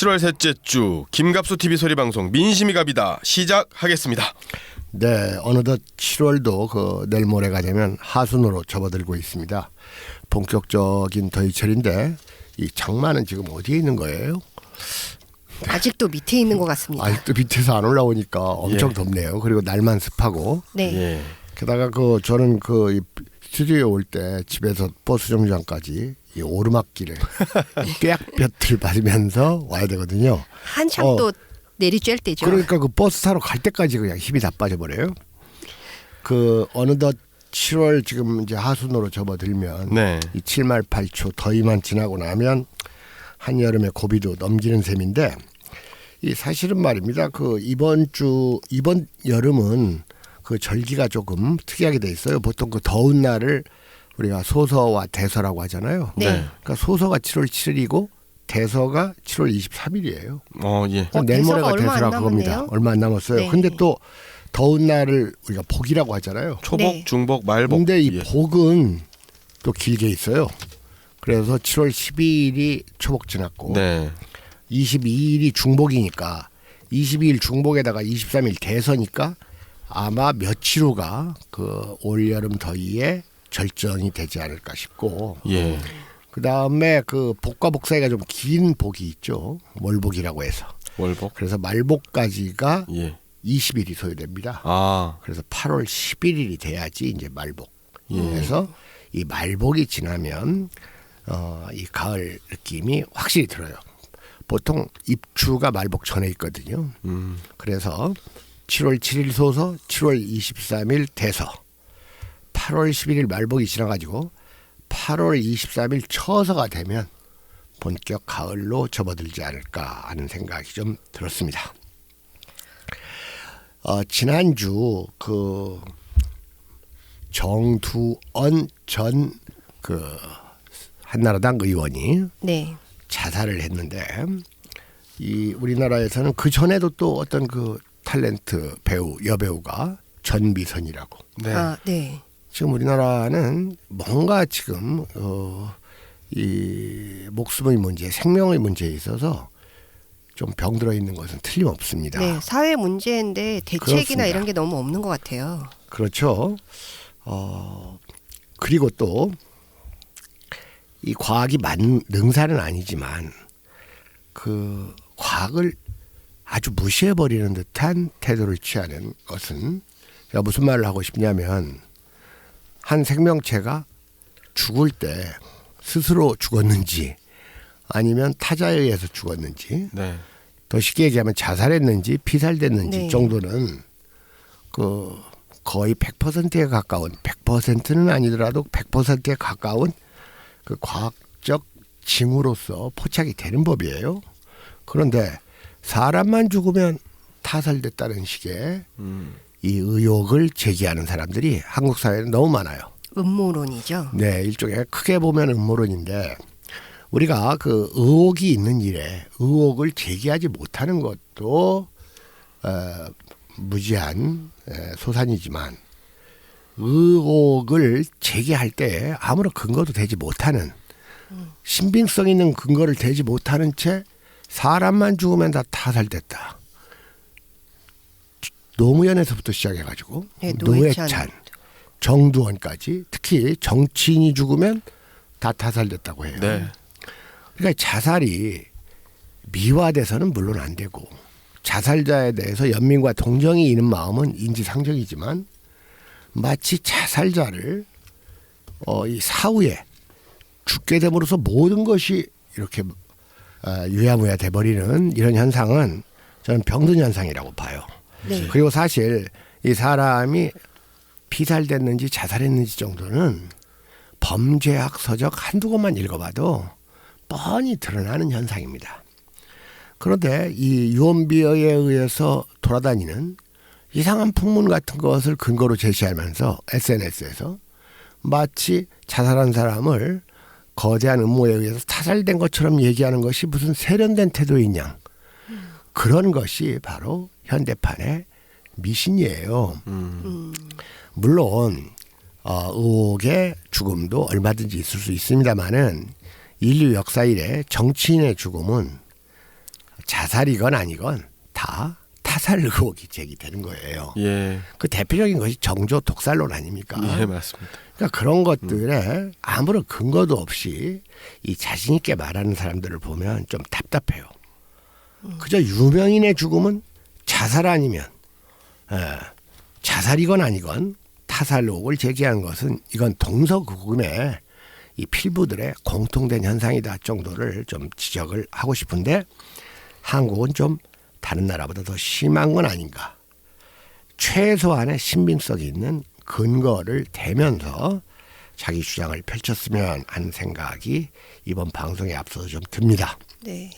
7월 셋째 주 김갑수 TV 소리방송 민심이 갑이다 시작하겠습니다. 네, 어느덧 7월도 내일 모레가 되면 하순으로 접어들고 있습니다. 본격적인 더위철인데 이 장마는 지금 어디에 있는 거예요? 아직도 밑에 있는 것 같습니다. 아직도 밑에서 안 올라오니까 엄청 덥네요. 그리고 날만 습하고. 네. 게다가 저는 이 스튜디오에 올 때 집에서 버스 정류장까지 이 오르막길에 뙤약볕을 받으면서 와야 되거든요. 한참 또 내리쬐을 때죠. 그러니까 그 버스 타러 갈 때까지 그냥 힘이 다 빠져버려요. 어느덧 7월 지금 이제 하순으로 접어들면 이 7말 8초 더위만 지나고 나면 한여름의 고비도 넘기는 셈인데 이 사실은 말입니다. 이번 여름은 절기가 조금 특이하게 돼 있어요. 보통 더운 날을 우리가 소서와 대서라고 하잖아요. 네. 그러니까 소서가 7월 7일이고 대서가 7월 23일이에요. 예. 내일 모레가 얼마 안 대서라 그겁니다. 남았네요. 얼마 안 남았어요. 네. 근데 또 더운 날을 우리가 복이라고 하잖아요. 초복, 네. 중복, 말복. 근데 이 복은 또 길게 있어요. 그래서 7월 12일이 초복 지났고 22일이 중복이니까 22일 중복에다가 23일 대서니까 아마 며칠 후가 올여름 더위에 절정이 되지 않을까 싶고 그다음에 복과 복 사이가 좀 긴 복이 있죠. 월복이라고 해서. 월복. 그래서 말복까지가 20일이 소요됩니다. 그래서 8월 11일이 돼야지 이제 말복. 그래서 이 말복이 지나면 이 가을 느낌이 확실히 들어요. 보통 입추가 말복 전에 있거든요. 그래서 7월 7일 소서, 7월 23일 대서, 8월 11일 말복이 지나가지고 8월 23일 처서가 되면 본격 가을로 접어들지 않을까 하는 생각이 좀 들었습니다. 지난주 정두원 전 한나라당 의원이 자살을 했는데 이 우리나라에서는 그 전에도 또 어떤 탤런트 배우 여배우가 전미선이라고. 지금 우리나라는 뭔가 지금 이 목숨의 문제, 생명의 문제에 있어서 좀 병들어 있는 것은 틀림없습니다. 네, 사회 문제인데 대책이나 그렇습니다. 이런 게 너무 없는 것 같아요. 그렇죠. 그리고 또 이 과학이 능사는 아니지만 과학을 아주 무시해버리는 듯한 태도를 취하는 것은 제가 무슨 말을 하고 싶냐면 한 생명체가 죽을 때 스스로 죽었는지 아니면 타자에 의해서 죽었는지 더 쉽게 얘기하면 자살했는지 피살됐는지 정도는 거의 100%에 가까운 100%는 아니더라도 100%에 가까운 과학적 징후로서 포착이 되는 법이에요. 그런데 사람만 죽으면 타살됐다는 식의 이 의혹을 제기하는 사람들이 한국 사회에 너무 많아요. 음모론이죠. 네, 일종의 크게 보면 음모론인데 우리가 의혹이 있는 일에 의혹을 제기하지 못하는 것도 무지한 소산이지만 의혹을 제기할 때 아무런 근거도 되지 못하는 신빙성 있는 근거를 대지 못하는 채 사람만 죽으면 다 타살됐다. 노무현에서부터 시작해가지고 노회찬, 정두원까지 특히 정치인이 죽으면 다 타살됐다고 해요. 그러니까 자살이 미화돼서는 물론 안 되고 자살자에 대해서 연민과 동정이 있는 마음은 인지상정이지만 마치 자살자를 이 사후에 죽게 됨으로써 모든 것이 이렇게 유야무야 돼버리는 이런 현상은 저는 병든 현상이라고 봐요. 그리고 사실 이 사람이 피살됐는지 자살했는지 정도는 범죄학 서적 한두 권만 읽어봐도 뻔히 드러나는 현상입니다. 그런데 이 유언비어에 의해서 돌아다니는 이상한 풍문 같은 것을 근거로 제시하면서 SNS에서 마치 자살한 사람을 거대한 음모에 의해서 타살된 것처럼 얘기하는 것이 무슨 세련된 태도인 양. 그런 것이 바로 현대판의 미신이에요. 물론 의혹의 죽음도 얼마든지 있을 수 있습니다마는 인류 역사 이래 정치인의 죽음은 자살이건 아니건 다 타살 의혹이 제기되는 거예요. 예. 그 대표적인 것이 정조 독살론 아닙니까? 예, 맞습니다. 그러니까 그런 것들에 아무런 근거도 없이 이 자신 있게 말하는 사람들을 보면 좀 답답해요. 그저 유명인의 죽음은 자살 아니면 자살이건 아니건 타살 의혹을 제기한 것은 이건 동서고금의 이 필부들의 공통된 현상이다 정도를 좀 지적을 하고 싶은데 한국은 좀 다른 나라보다 더 심한 건 아닌가. 최소한의 신빙성이 있는 근거를 대면서 자기 주장을 펼쳤으면 하는 생각이 이번 방송에 앞서서 좀 듭니다. 네.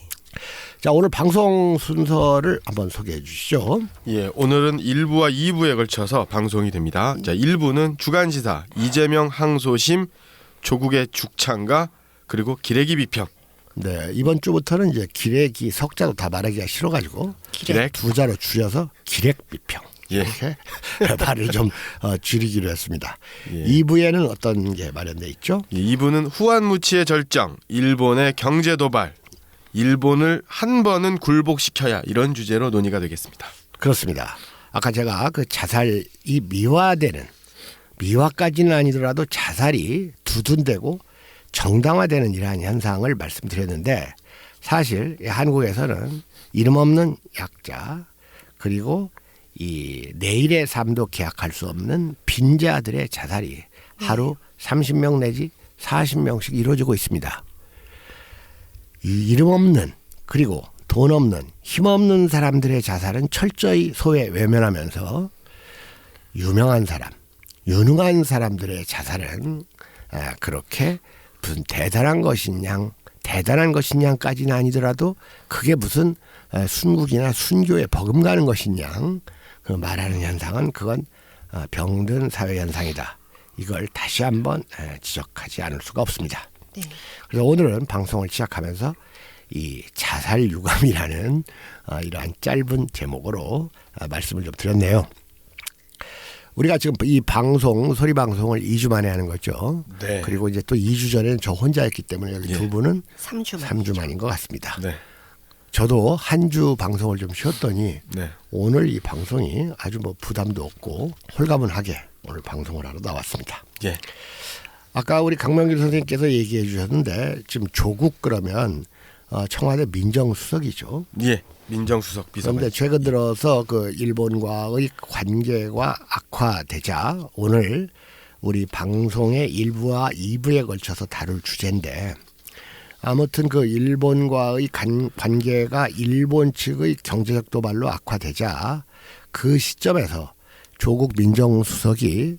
자, 오늘 방송 순서를 한번 소개해 주시죠. 예, 오늘은 1부와 2부에 걸쳐서 방송이 됩니다. 자, 1부는 주간지사 이재명 항소심 조국의 죽창가 그리고 기레기 비평. 네, 이번 주부터는 이제 기레기 석자도 다 말하기가 싫어가지고 기렉. 두 자로 줄여서 기렉비평 예. 이렇게 말을 좀 줄이기로 했습니다. 예. 2부에는 어떤 게 마련돼 있죠? 예, 2부는 후한무치의 절정, 일본의 경제 도발, 일본을 한 번은 굴복시켜야 이런 주제로 논의가 되겠습니다. 그렇습니다. 아까 제가 그 자살이 미화되는 미화까지는 아니더라도 자살이 두둔되고 정당화되는 이러한 현상을 말씀드렸는데 사실 한국에서는 이름 없는 약자 그리고 이 내일의 삶도 계약할 수 없는 빈자들의 자살이 하루 30명 내지 40명씩 이루어지고 있습니다. 이 이름 없는 그리고 돈 없는 힘 없는 사람들의 자살은 철저히 소외 외면하면서 유명한 사람, 유능한 사람들의 자살은 그렇게 무슨 대단한 것이냐까지는 아니더라도 그게 무슨 순국이나 순교에 버금가는 것이냐 그 말하는 현상은 그건 병든 사회 현상이다. 이걸 다시 한번 지적하지 않을 수가 없습니다. 네. 그래서 오늘은 방송을 시작하면서 이 자살 유감이라는 이러한 짧은 제목으로 말씀을 좀 드렸네요. 우리가 지금 이 방송 소리 방송을 2주 만에 하는 거죠. 네. 그리고 이제 또 2주 전에는 저 혼자였기 때문에 여기 예. 두 분은 3주 만인 것 같습니다. 네. 저도 한 주 방송을 좀 쉬었더니 네. 오늘 이 방송이 아주 뭐 부담도 없고 홀가분하게 오늘 방송을 하러 나왔습니다. 예. 아까 우리 강명길 선생님께서 얘기해 주셨는데 지금 조국 그러면 청와대 민정수석이죠. 예. 민정수석 비서관. 그런데 최근 들어서 그 일본과의 관계가 악화되자 오늘 우리 방송의 1부와 2부에 걸쳐서 다룰 주제인데 아무튼 그 일본과의 관계가 일본 측의 경제적 도발로 악화되자 그 시점에서 조국 민정수석이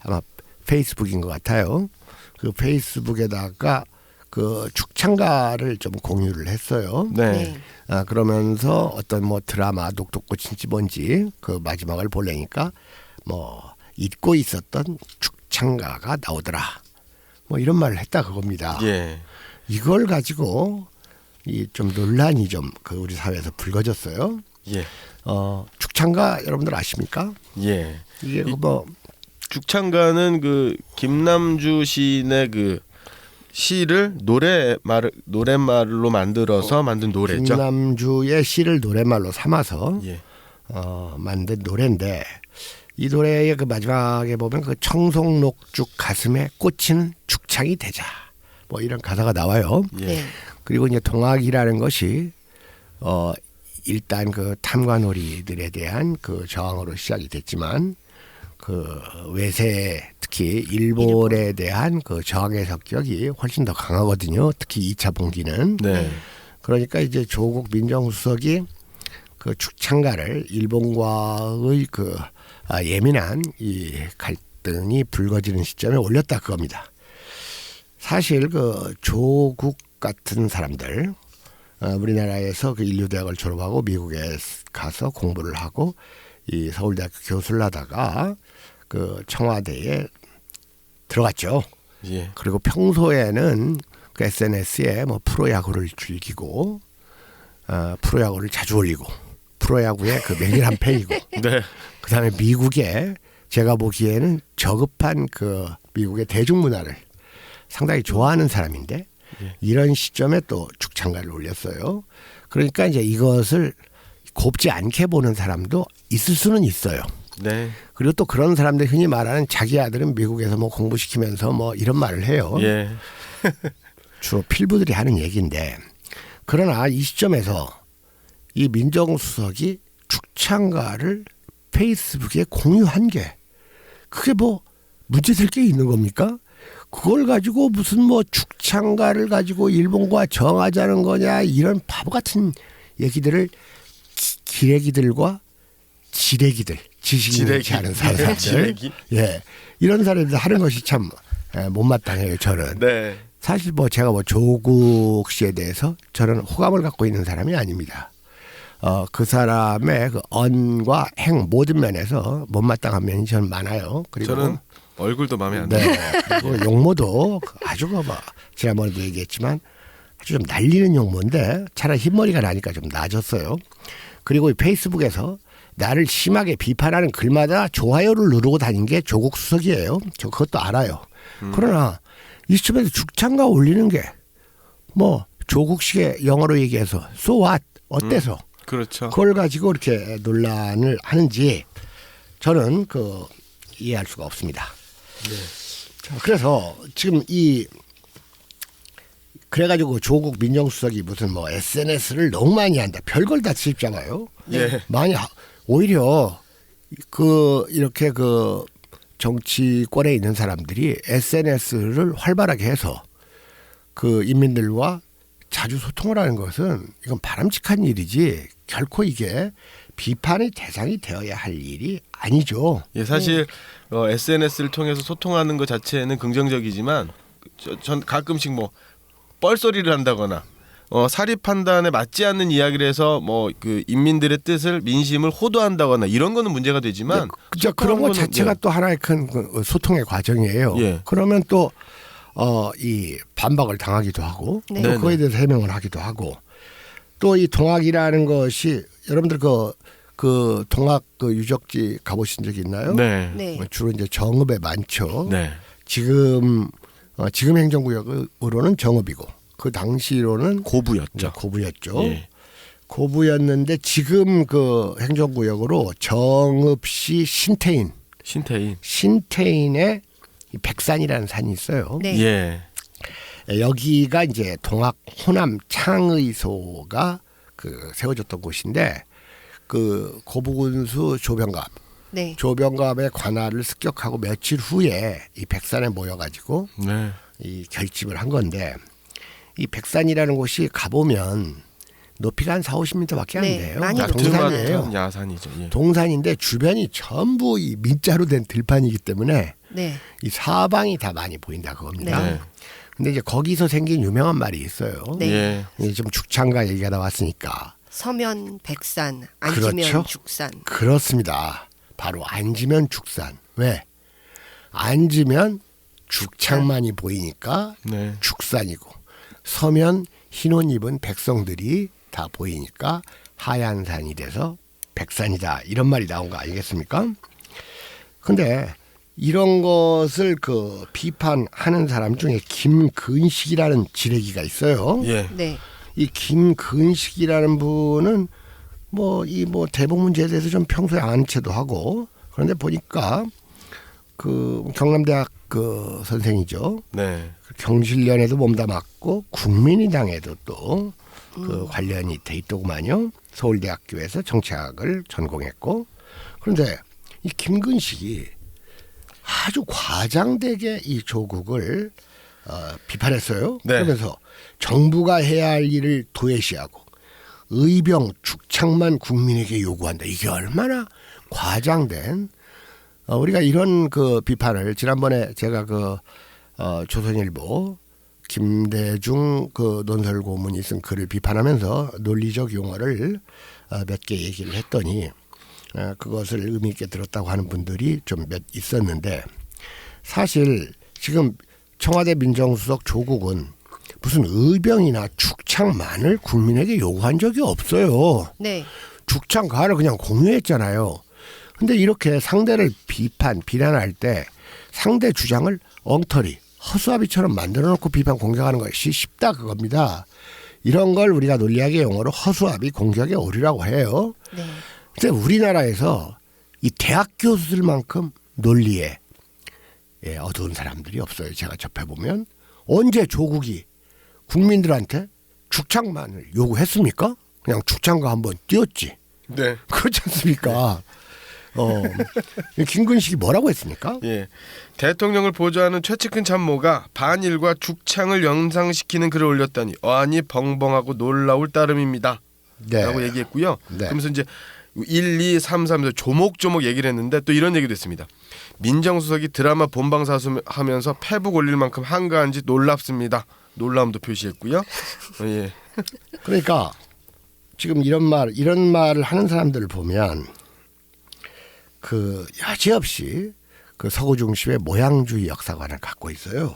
아마 페이스북인 것 같아요. 그 페이스북에다가 그 죽창가를 좀 공유를 했어요. 네. 그러면서 어떤 뭐 드라마 녹두꽃인지 뭔지 그 마지막을 보려니까 뭐 잊고 있었던 죽창가가 나오더라. 뭐 이런 말을 했다 그겁니다. 예. 이걸 가지고 이 좀 논란이 좀 그 우리 사회에서 불거졌어요. 예. 죽창가 여러분들 아십니까? 예. 이게 뭐 죽창가는 그 김남주 시인의 그 시를 노랫말로 만들어서 만든 노래죠. 김남주의 시를 노랫말로 삼아서 예. 만든 노래인데 이 노래의 그 마지막에 보면 그 청송록죽 가슴에 꽂히는 죽창이 되자 뭐 이런 가사가 나와요. 예. 네. 그리고 이제 동학이라는 것이 일단 그 탐관오리들에 대한 그 저항으로 시작이 됐지만 그 외세 특히 일본에 대한 그 저항의 성격이 훨씬 더 강하거든요. 특히 2차 봉기는. 네. 그러니까 이제 조국 민정수석이 그 죽창가를 일본과의 그 예민한 이 갈등이 불거지는 시점에 올렸다 그겁니다. 사실 그 조국 같은 사람들 우리나라에서 그 인류대학을 졸업하고 미국에 가서 공부를 하고 이 서울대학교 교수를 하다가 그 청와대에 들어갔죠. 예. 그리고 평소에는 그 SNS에 뭐 프로야구를 즐기고 프로야구를 자주 올리고 프로야구의 그 맹렬한 팬이고 네. 그다음에 미국에 제가 보기에는 저급한 그 미국의 대중문화를 상당히 좋아하는 사람인데 이런 시점에 또 죽창가를 올렸어요. 그러니까 이제 이것을 곱지 않게 보는 사람도 있을 수는 있어요. 네. 그리고 또 그런 사람들 흔히 말하는 자기 아들은 미국에서 뭐 공부시키면서 뭐 이런 말을 해요. 예. 주로 필부들이 하는 얘기인데 그러나 이 시점에서 이 민정수석이 축창가를 페이스북에 공유한 게 그게 뭐 문제될 게 있는 겁니까? 그걸 가지고 무슨 뭐 축창가를 가지고 일본과 정하자는 거냐 이런 바보 같은 얘기들을 기레기들과 지레기들 지식인지 하는 사람들 지레기? 예 이런 사람들 하는 것이 참 못마땅해요 저는. 네. 사실 뭐 제가 뭐 조국 씨에 대해서 저는 호감을 갖고 있는 사람이 아닙니다. 그 사람의 그 언과 행 모든 면에서 못마땅한 면이 저는 많아요. 그리고 저는 얼굴도 마음에 안 들어요. 네. 그리고 용모도 아주 뭐 지난번에도 얘기했지만 아주 좀 날리는 용모인데 차라리 흰머리가 나니까 좀 나아졌어요. 그리고 이 페이스북에서 나를 심하게 비판하는 글마다 좋아요를 누르고 다닌 게 조국 수석이에요. 저 그것도 알아요. 그러나 이 시점에서 축창가 올리는 게 뭐 조국식의 영어로 얘기해서 so what 어때서 그렇죠. 그걸 가지고 이렇게 논란을 하는지 저는 그 이해할 수가 없습니다. 네. 자, 그래서 지금 이 그래가지고 조국 민정수석이 무슨 뭐 SNS를 너무 많이 한다. 별걸 다 씹잖아요. 예. 많이 오히려 그 이렇게 그 정치권에 있는 사람들이 SNS를 활발하게 해서 그 인민들과 자주 소통을 하는 것은 이건 바람직한 일이지 결코 이게 비판의 대상이 되어야 할 일이 아니죠. 예, 사실 SNS를 통해서 소통하는 것 자체는 긍정적이지만 전 가끔씩 뭐 뻘소리를 한다거나 사리 판단에 맞지 않는 이야기를 해서 뭐 그 인민들의 뜻을 민심을 호도한다거나 이런 거는 문제가 되지만 그저 그런 것 거는, 자체가 예. 또 하나의 큰 소통의 과정이에요. 예. 그러면 또 이 반박을 당하기도 하고 네. 또 그거에 대해서 해명을 하기도 하고 또 이 동학이라는 것이 여러분들 그 동학 그 유적지 가보신 적 있나요? 네. 네. 주로 이제 정읍에 많죠. 네. 지금 행정구역으로는 정읍이고 그 당시로는 고부였죠. 고부였죠. 예. 고부였는데 지금 그 행정구역으로 정읍시 신태인에 이 백산이라는 산이 있어요. 네. 예. 여기가 이제 동학 호남 창의소가 그 세워졌던 곳인데 그 고부군수 조병갑 네. 조병갑의 관할을 습격하고 며칠 후에 이 백산에 모여가지고 네. 이 결집을 한 건데 이 백산이라는 곳이 가보면 높이가 한 4-50m밖에 안 네, 돼요. 많이 동산이에요. 야트막한 야산이죠. 예. 동산인데 주변이 전부 이 민자로 된 들판이기 때문에 네. 이 사방이 다 많이 보인다 그겁니다. 네. 근데 이제 거기서 생긴 유명한 말이 있어요. 네. 예. 이제 좀 죽창가 얘기가 나왔으니까 서면 백산, 앉으면 그렇죠. 죽산. 그렇습니다. 바로 앉으면 죽산. 왜? 앉으면 죽창만이 보이니까 네. 죽산이고 서면 흰 옷 입은 백성들이 다 보이니까 하얀 산이 돼서 백산이다 이런 말이 나온 거 아니겠습니까? 근데 이런 것을 그 비판하는 사람 중에 김근식이라는 지레기가 있어요. 예. 네. 이 김근식이라는 분은 뭐 대북 문제에 대해서 좀 평소에 아는 체도 하고 그런데 보니까 그 경남대학 그 선생이죠. 네. 경실련에도 몸담았고 국민의당에도 또 그 관련이 돼 있더구만요. 서울대학교에서 정치학을 전공했고 그런데 이 김근식이 아주 과장되게 이 조국을 비판했어요. 네. 그러면서 정부가 해야 할 일을 도외시하고 의병 축창만 국민에게 요구한다. 이게 얼마나 과장된 우리가 이런 그 비판을 지난번에 제가 그 조선일보 김대중 그 논설 고문이 쓴 글을 비판하면서 논리적 용어를 몇 개 얘기를 했더니 그것을 의미 있게 들었다고 하는 분들이 좀 몇 있었는데 사실 지금 청와대 민정수석 조국은 무슨 의병이나 축창만을 국민에게 요구한 적이 없어요. 네. 죽창가를 그냥 공유했잖아요. 근데 이렇게 상대를 비난할 때 상대 주장을 엉터리, 허수아비처럼 만들어 놓고 비판 공격하는 것이 쉽다 그겁니다. 이런 걸 우리가 논리학의 용어로 허수아비 공격의 오류라고 해요. 네. 근데 우리나라에서 이 대학 교수들만큼 논리에 어두운 사람들이 없어요. 제가 접해보면 언제 조국이 국민들한테 죽창만을 요구했습니까? 그냥 죽창가 한번 띄웠지. 네. 그렇지 않습니까? 김근식이 뭐라고 했습니까? 예. 대통령을 보좌하는 최측근 참모가 반일과 죽창을 연상시키는 글을 올렸다니 어안이 벙벙하고 놀라울 따름입니다. 네. 라고 얘기했고요. 네. 그러면서 이제 1, 2, 3, 3에서 조목조목 얘기를 했는데 또 이런 얘기도 했습니다. 민정수석이 드라마 본방사수하면서 페북 올릴 만큼 한가한지 놀랍습니다. 놀라움도 표시했고요. 예. 그러니까 지금 이런 말을 하는 사람들을 보면 그 여지없이 그 서구 중심의 모양주의 역사관을 갖고 있어요.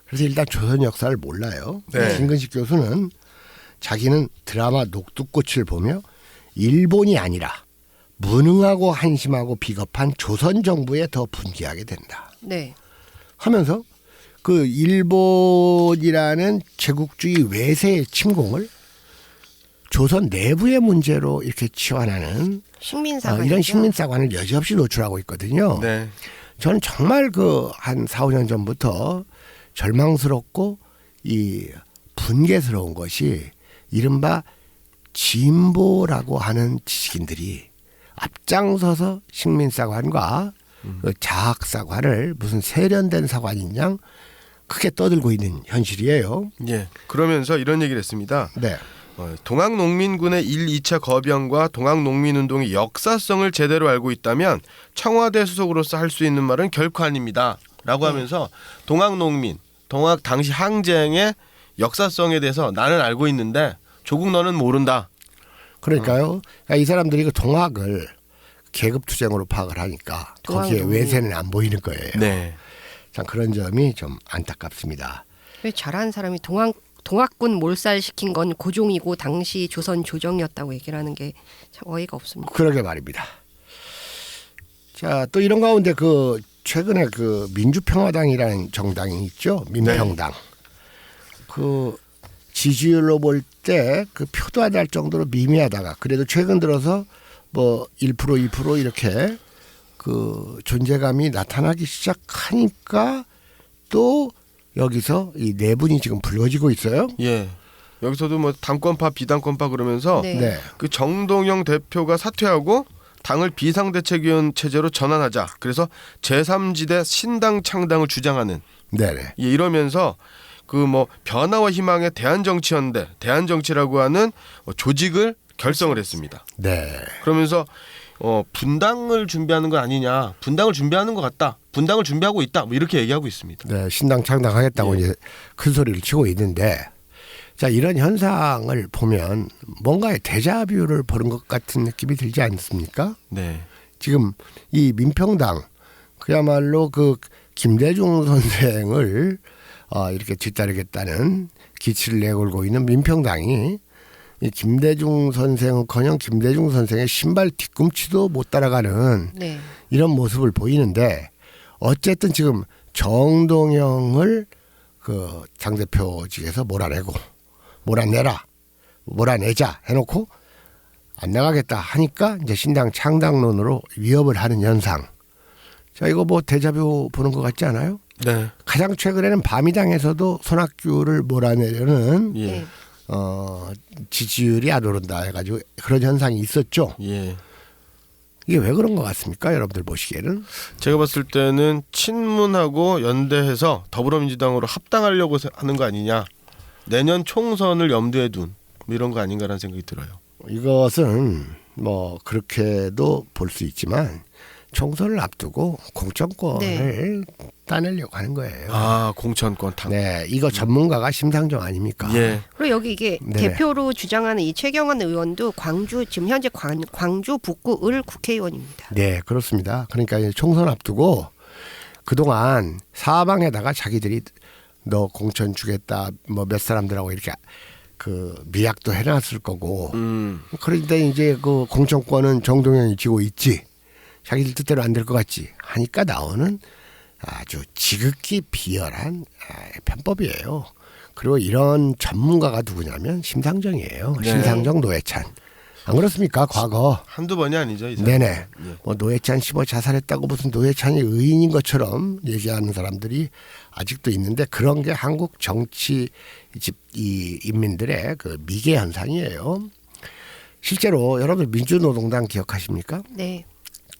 그래서 일단 조선 역사를 몰라요. 네. 김근식 교수는 자기는 드라마 녹두꽃을 보며 일본이 아니라 무능하고 한심하고 비겁한 조선 정부에 더 분개하게 된다. 네. 하면서 그 일본이라는 제국주의 외세의 침공을 조선 내부의 문제로 이렇게 치환하는 식민사관 이런 식민사관을 여지없이 노출하고 있거든요. 네. 저는 정말 그 한 4, 5년 전부터 절망스럽고 이 분개스러운 것이 이른바 진보라고 하는 지식인들이 앞장서서 식민사관과 그 자학사관을 무슨 세련된 사관이냐 크게 떠들고 있는 현실이에요. 예. 그러면서 이런 얘기를 했습니다. 네. 동학농민군의 1, 2차 거병과 동학농민운동의 역사성을 제대로 알고 있다면 청와대 수석으로서 할 수 있는 말은 결코 아닙니다. 라고 하면서 동학농민, 동학 당시 항쟁의 역사성에 대해서 나는 알고 있는데 조국 너는 모른다. 그러니까요. 그러니까 이 사람들이 그 동학을 계급투쟁으로 파악을 하니까 거기에 외세는 안 보이는 거예요. 네. 참 그런 점이 좀 안타깝습니다. 왜 잘하는 사람이 동학군 몰살시킨 건 고종이고 당시 조선 조정이었다고 얘기를 하는 게 참 어이가 없습니다. 그러게 말입니다. 자, 또 이런 가운데 그 최근에 그 민주평화당이라는 정당이 있죠. 민평당. 그 지지율로 볼 때 그 표도 안 날 정도로 미미하다가 그래도 최근 들어서 뭐 1% 2% 이렇게 그 존재감이 나타나기 시작하니까 또 여기서 이 네 분이 지금 불거지고 있어요. 예. 여기서도 뭐 당권파 비당권파 그러면서 네. 네. 그 정동영 대표가 사퇴하고 당을 비상대책위원 체제로 전환하자. 그래서 제3지대 신당 창당을 주장하는 네네. 예, 이러면서 그 뭐 변화와 희망의 대한정치연대, 대한정치라고 하는 조직을 결성을 했습니다. 네. 그러면서 분당을 준비하는 건 아니냐, 분당을 준비하는 것 같다, 분당을 준비하고 있다, 뭐 이렇게 얘기하고 있습니다. 네, 신당 창당하겠다고 예. 이제 큰 소리를 치고 있는데, 자 이런 현상을 보면 뭔가의 데자뷰를 보는 것 같은 느낌이 들지 않습니까? 네. 지금 이 민평당 그야말로 그 김대중 선생을 이렇게 뒤따르겠다는 기치를 내걸고 있는 민평당이 이 김대중 선생은커녕 김대중 선생의 신발 뒤꿈치도 못 따라가는 네. 이런 모습을 보이는데 어쨌든 지금 정동영을 그 당대표직에서 몰아내자 해놓고 안 나가겠다 하니까 이제 신당 창당론으로 위협을 하는 현상. 자 이거 뭐 데자뷰 보는 것 같지 않아요? 네. 가장 최근에는 바미당에서도 손학규를 몰아내려는 예. 지지율이 안 오른다 해가지고 그런 현상이 있었죠. 예. 이게 왜 그런 것 같습니까? 여러분들 보시기에는. 제가 봤을 때는 친문하고 연대해서 더불어민주당으로 합당하려고 하는 거 아니냐. 내년 총선을 염두에 둔 뭐 이런 거 아닌가라는 생각이 들어요. 이것은 뭐 그렇게도 볼 수 있지만 총선을 앞두고 공천권을 따내려고 하는 거예요. 아, 공천권 당. 네, 이거 전문가가 심상정 아닙니까? 예. 그리고 여기 이게 네네. 대표로 주장하는 이 최경환 의원도 지금 현재 광주 북구 을 국회의원입니다. 네, 그렇습니다. 그러니까 이제 총선 앞두고 그동안 사방에다가 자기들이 너 공천 주겠다 뭐 몇 사람들하고 이렇게 그 미약도 해놨을 거고 그런데 이제 그 공천권은 정동영이 쥐고 있지 자기들 뜻대로 안 될 것 같지 하니까 나오는 아주 지극히 비열한 편법이에요. 그리고 이런 전문가가 누구냐면 심상정이에요. 네. 심상정, 노회찬. 안 그렇습니까? 과거. 한두 번이 아니죠. 이 사람. 네네. 예. 뭐 노회찬 씨 뭐 자살했다고 무슨 노회찬이 의인인 것처럼 얘기하는 사람들이 아직도 있는데 그런 게 한국 정치 이 인민들의 그 미개 현상이에요. 실제로 여러분 민주노동당 기억하십니까? 네.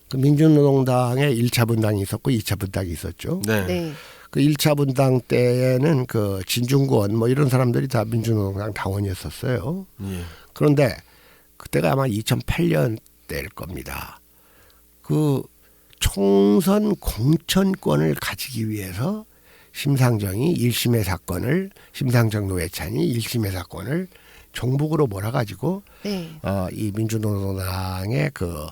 그 민주노동당에 1차 분당이 있었고 2차 분당이 있었죠. 네. 네. 그 1차 분당 때에는 그 진중권 뭐 이런 사람들이 다 민주노동당 당원이었었어요. 예. 그런데 그때가 아마 2008년 때일 겁니다. 그 총선 공천권을 가지기 위해서 심상정이 1심의 사건을 심상정 노회찬이 1심의 사건을 종북으로 몰아가지고 네. 이 민주노동당의 그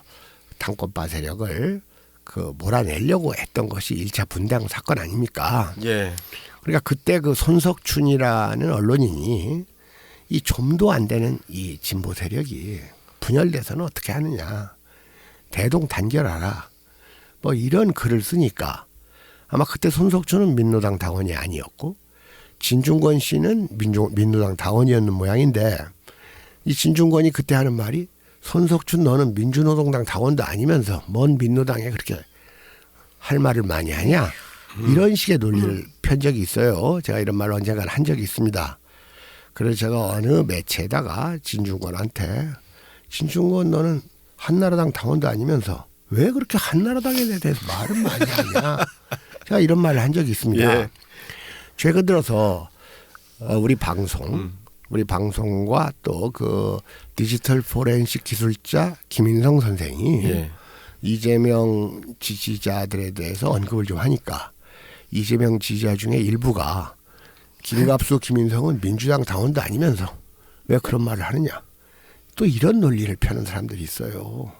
당권파 세력을 그 몰아내려고 했던 것이 1차 분당 사건 아닙니까? 예. 그러니까 그때 그 손석춘이라는 언론인이 이 좀도 안 되는 이 진보 세력이 분열돼서는 어떻게 하느냐. 대동단결하라. 뭐 이런 글을 쓰니까 아마 그때 손석춘은 민노당 당원이 아니었고 진중권 씨는 민노당 당원이었는 모양인데 이 진중권이 그때 하는 말이 손석춘 너는 민주노동당 당원도 아니면서 뭔 민노당에 그렇게 할 말을 많이 하냐. 이런 식의 논리를 편 적이 있어요. 제가 이런 말을 언젠가 한 적이 있습니다. 그래서 제가 어느 매체에다가 진중권한테 진중권 너는 한나라당 당원도 아니면서 왜 그렇게 한나라당에 대해서 말을 많이 하냐. 제가 이런 말을 한 적이 있습니다. 예. 최근 들어서 우리 방송과 또 그 디지털 포렌식 기술자 김인성 선생이 예. 이재명 지지자들에 대해서 언급을 좀 하니까 이재명 지지자 중에 일부가 김갑수, 김인성은 민주당 당원도 아니면서 왜 그런 말을 하느냐. 또 이런 논리를 펴는 사람들이 있어요.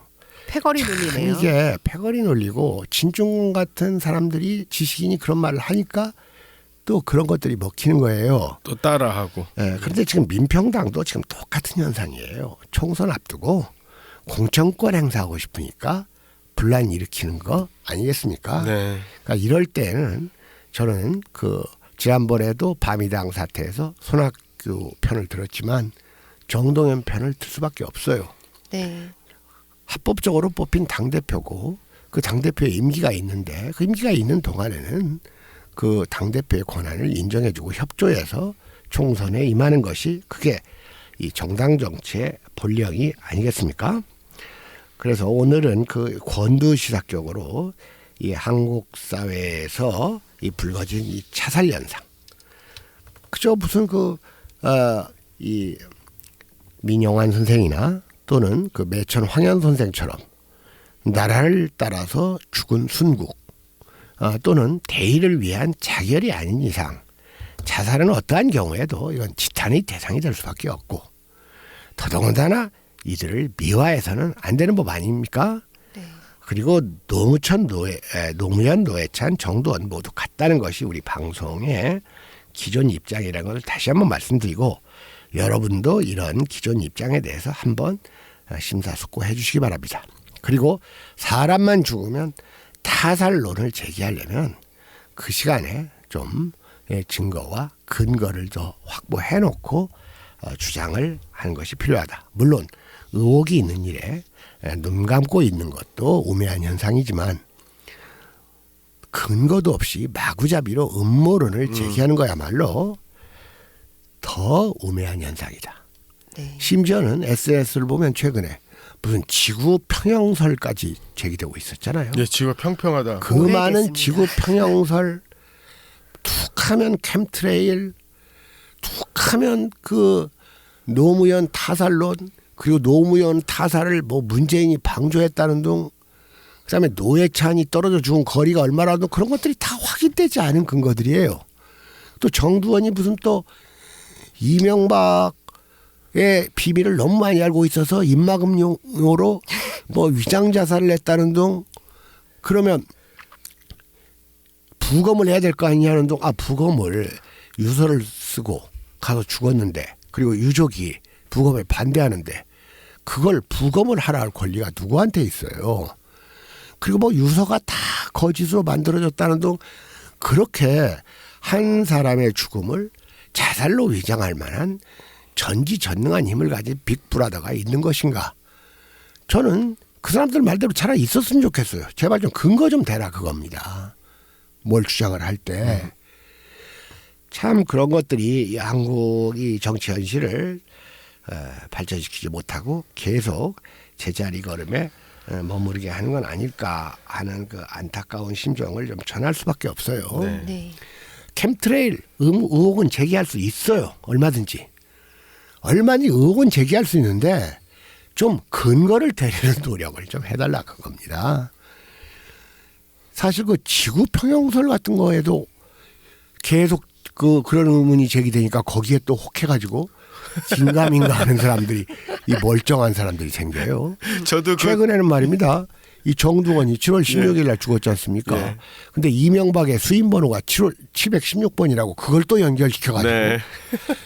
패거리 논리네요. 이게 패거리 논리고 진중권 같은 사람들이 지식인이 그런 말을 하니까 또 그런 것들이 먹히는 거예요. 또 따라하고. 네, 그런데 지금 민평당도 지금 똑같은 현상이에요. 총선 앞두고 공천권 행사하고 싶으니까 분란 일으키는 거 아니겠습니까? 네. 그러니까 이럴 때는 저는 그 지난번에도 밤이당 사태에서 손학규 편을 들었지만 정동현 편을 들 수밖에 없어요. 네. 합법적으로 뽑힌 당대표고 그 당대표의 임기가 있는데 그 임기가 있는 동안에는 그 당대표의 권한을 인정해주고 협조해서 총선에 임하는 것이 그게 이 정당 정치의 본령이 아니겠습니까? 그래서 오늘은 그 권두시사격으로 이 한국 사회에서 이 불거진 이 자살 현상. 그저 무슨 이 민영환 선생이나 또는 그 매천 황현 선생처럼 나라를 따라서 죽은 순국 또는 대의를 위한 자결이 아닌 이상 자살은 어떠한 경우에도 이건 지탄의 대상이 될 수밖에 없고 더더군다나 이들을 미화해서는 안 되는 법 아닙니까? 네. 그리고 노무현, 노회찬, 정두원 모두 같다는 것이 우리 방송의 기존 입장이라는 것을 다시 한번 말씀드리고 여러분도 이런 기존 입장에 대해서 한번 심사숙고해 주시기 바랍니다. 그리고 사람만 죽으면 타살론을 제기하려면 그 시간에 좀 증거와 근거를 더 확보해 놓고 주장을 하는 것이 필요하다. 물론 의혹이 있는 일에 눈 감고 있는 것도 우매한 현상이지만 근거도 없이 마구잡이로 음모론을 제기하는 거야말로 더 우매한 현상이다. 네. 심지어는 SNS를 보면 최근에 무슨 지구 평형설까지 제기되고 있었잖아요. 예, 지구가 평평하다. 그 오래됐습니다. 많은 지구 평형설 툭하면 캠트레일 툭하면 그 노무현 타살론 그리고 노무현 타살을 뭐 문재인이 방조했다는 등 그다음에 노회찬이 떨어져 죽은 거리가 얼마라도 그런 것들이 다 확인되지 않은 근거들이에요. 또 정두원이 무슨 또 이명박의 비밀을 너무 많이 알고 있어서 입막음용으로 뭐 위장 자살을 했다는 등 그러면 부검을 해야 될 거 아니냐는 등 부검을 유서를 쓰고 가서 죽었는데 그리고 유족이 부검에 반대하는데 그걸 부검을 하라 할 권리가 누구한테 있어요. 그리고 뭐 유서가 다 거짓으로 만들어졌다는 등 그렇게 한 사람의 죽음을 자살로 위장할 만한 전지전능한 힘을 가진 빅브라더가 있는 것인가? 저는 그 사람들 말대로 차라리 있었으면 좋겠어요. 제발 좀 근거 좀 대라 그겁니다. 뭘 주장을 할 때. 참 그런 것들이 이 한국이 정치 현실을 발전시키지 못하고 계속 제자리 걸음에 머무르게 하는 건 아닐까 하는 그 안타까운 심정을 좀 전할 수밖에 없어요. 네. 네. 캠트레일 의혹은 제기할 수 있어요. 얼마든지 의혹은 제기할 수 있는데 좀 근거를 대리는 노력을 좀 해달라 그겁니다. 사실 그 지구 평형설 같은 거에도 계속 그런 의문이 제기되니까 거기에 또 혹해가지고 긴가민가 하는 사람들이 이 멀쩡한 사람들이 생겨요. 저도 최근에는 말입니다. 이 정두원이 7월 16일 날 죽었지 않습니까? 예. 근데 이명박의 수임 번호가 716번이라고 그걸 또 연결시켜가지고 네.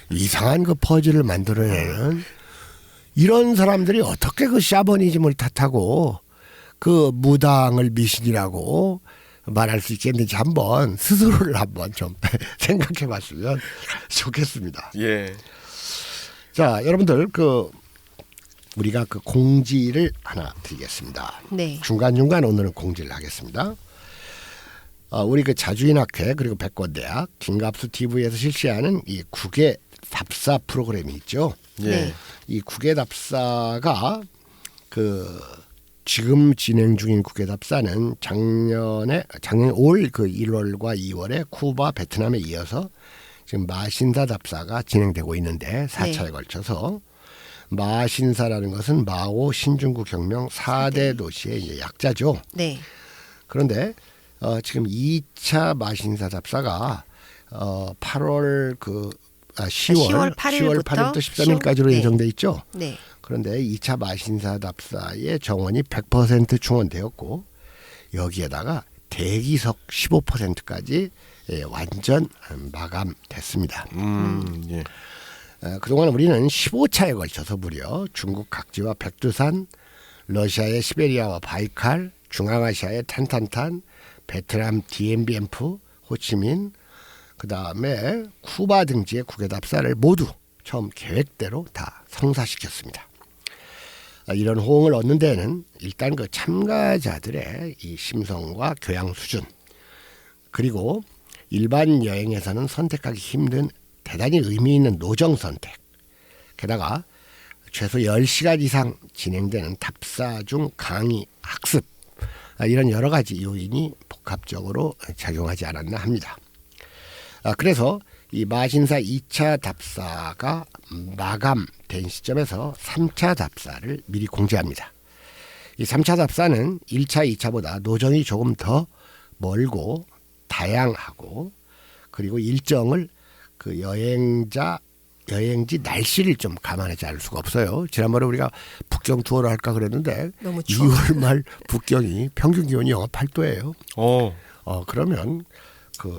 이상한 그 퍼즐을 만들어내는 이런 사람들이 어떻게 그 샤머니즘을 탓하고 그 무당을 미신이라고 말할 수 있겠는지 한번 스스로를 한번 좀 생각해 봤으면 좋겠습니다. 예. 자, 여러분들 우리가 그 공지를 하나 드리겠습니다. 네. 중간중간 오늘은 공지를 하겠습니다. 우리 그 자주인학회 그리고 백권대학 김갑수 TV에서 실시하는 이 국외 답사 프로그램이 있죠. 예. 네. 이 국외 답사가 지금 진행 중인 국외 답사는 작년 올 1월과 2월에 쿠바, 베트남에 이어서 지금 마신사 답사가 진행되고 있는데 4차에 네. 걸쳐서 마신사라는 것은 마오 신중국 혁명 4대 도시의 이제 약자죠. 네. 그런데 지금 2차 마신사 답사가 10월 10월 8일부터 13일까지로 예정돼 있죠. 네. 그런데 2차 마신사 답사의 정원이 100% 충원되었고 여기에다가 대기석 15%까지 완전 마감됐습니다. 예. 그동안 우리는 15차에 걸쳐서 무려 중국 각지와 백두산, 러시아의 시베리아와 바이칼, 중앙아시아의 탄탄탄, 베트남 디엠비엠프, 호치민, 그다음에 쿠바 등지의 국외 답사를 모두 처음 계획대로 다 성사시켰습니다. 이런 호응을 얻는 데에는 일단 그 참가자들의 이 심성과 교양 수준 그리고 일반 여행에서는 선택하기 힘든 대단히 의미 있는 노정 선택 게다가 최소 10시간 이상 진행되는 답사 중 강의, 학습 이런 여러 가지 요인이 복합적으로 작용하지 않았나 합니다. 그래서 이 마신사 2차 답사가 마감된 시점에서 3차 답사를 미리 공지합니다. 이 3차 답사는 1차, 2차보다 노정이 조금 더 멀고 다양하고 그리고 일정을 그 여행지 날씨를 좀 감안하지 않을 수가 없어요. 지난번에 우리가 북경 투어를 할까 그랬는데 너무 추워. 2월 말 북경이 평균 기온이 영하 8도예요. 그러면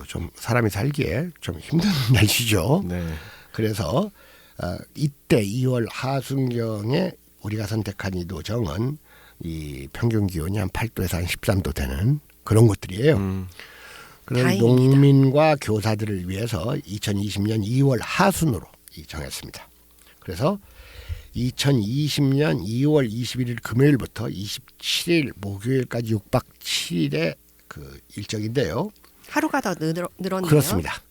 좀 사람이 살기에 좀 힘든 날씨죠. 네. 그래서 이때 2월 하순경에 우리가 선택한 이 노정은 이 평균 기온이 한 8도에서 한 13도 되는 그런 곳들이에요. 그래서 다행입니다. 농민과 교사들을 위해서 2020년 2월 하순으로 정했습니다. 그래서 2020년 2월 21일 금요일부터 27일 목요일까지 6박 7일의 그 일정인데요. 하루가 더 늘었네요. 그렇습니다.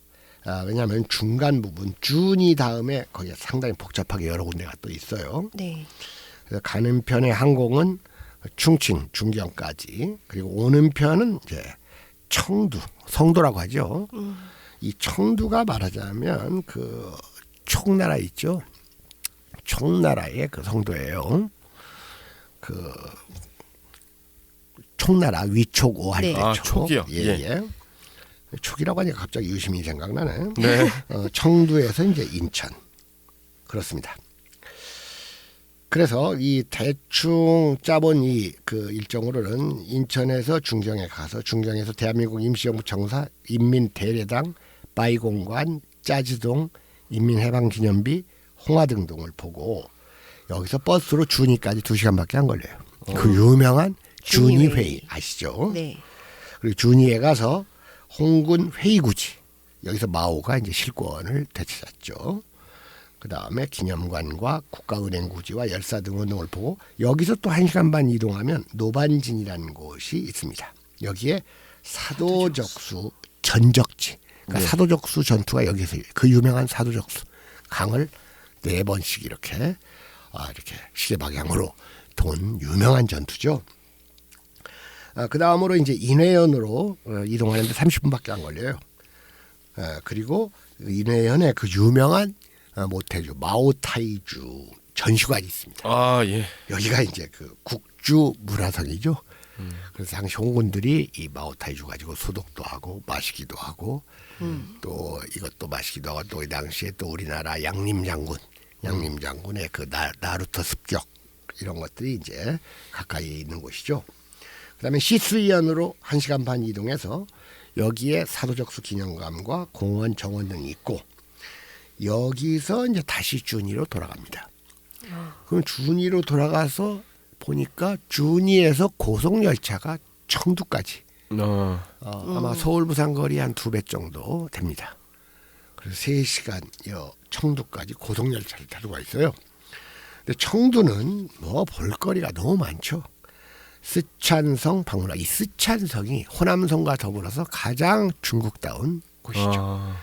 왜냐하면 중간 부분 준이 다음에 거기가 상당히 복잡하게 여러 군데가 또 있어요. 네. 그래서 가는 편의 항공은 충칭, 중경까지 그리고 오는 편은 이제 청두, 성도라고 하죠. 이 청두가 말하자면 그 촉나라 있죠. 촉나라의 그 성도예요. 그 촉나라 위촉오 할 때 네. 촉이요. 예. 촉이라고 하니까 갑자기 유시민이 생각나네. 네. 청두에서 이제 인천 그렇습니다. 그래서 이 대충 짜본 이 그 일정으로는 인천에서 중경에 가서 중경에서 대한민국 임시정부 청사, 인민대례당, 바이공관, 짜지동, 인민해방기념비, 홍화등동을 보고 여기서 버스로 준이까지 2시간밖에 안 걸려요. 그 유명한 준이회의 아시죠? 네. 그리고 준이에 가서 홍군 회의구지 여기서 마오가 이제 실권을 되찾았죠. 그 다음에 기념관과 국가은행 구지와 열사 등을 보고 여기서 또 1시간 반 이동하면 노반진이라는 곳이 있습니다. 여기에 사도적수 전적지, 그러니까 사도적수 전투가 여기서 그 유명한 사도적수 강을 4번씩 이렇게 시계 방향으로 돈 유명한 전투죠. 그 다음으로 이제 인회연으로 이동하는데 30분밖에 안 걸려요. 그리고 인회연에 그 유명한 모태주 마오타이주 전시관이 있습니다. 아 예. 여기가 이제 그 국주 문화성이죠. 그래서 당시 홍군들이 이 마오타이주 가지고 소독도 하고 마시기도 하고 또 이것도 마시기도 하고 또 이 당시에 또 우리나라 양림장군의 그 나루터 습격 이런 것들이 이제 가까이에 있는 곳이죠. 그다음에 시스이현으로 1시간 반 이동해서 여기에 사도적수 기념관과 공원, 정원 등이 있고 여기서 이제 다시 준이로 돌아갑니다. 그럼 준이로 돌아가서 보니까 준이에서 고속열차가 청두까지 아마 서울 부산 거리 한 2배 정도 됩니다. 그래서 3시간 청두까지 고속열차를 타고 가 있어요. 근데 청두는 뭐 볼거리가 너무 많죠. 스촨성 박물관. 이 스촨성이 호남성과 더불어서 가장 중국다운 곳이죠.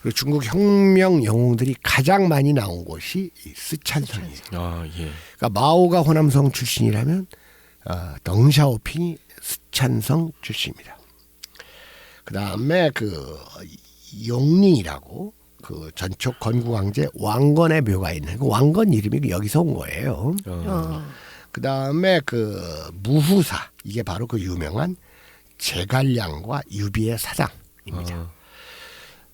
그리고 중국 혁명 영웅들이 가장 많이 나온 곳이 이 스촨성이에요. 아 예. 그러니까 마오가 호남성 출신이라면 덩샤오핑이 스촨성 출신입니다. 그 다음에 그 용링이라고 그 전촉 건국왕제 왕건의 묘가 있는 그 왕건 이름이 여기서 온 거예요. 그 다음에 그 무후사 이게 바로 그 유명한 제갈량과 유비의 사장입니다.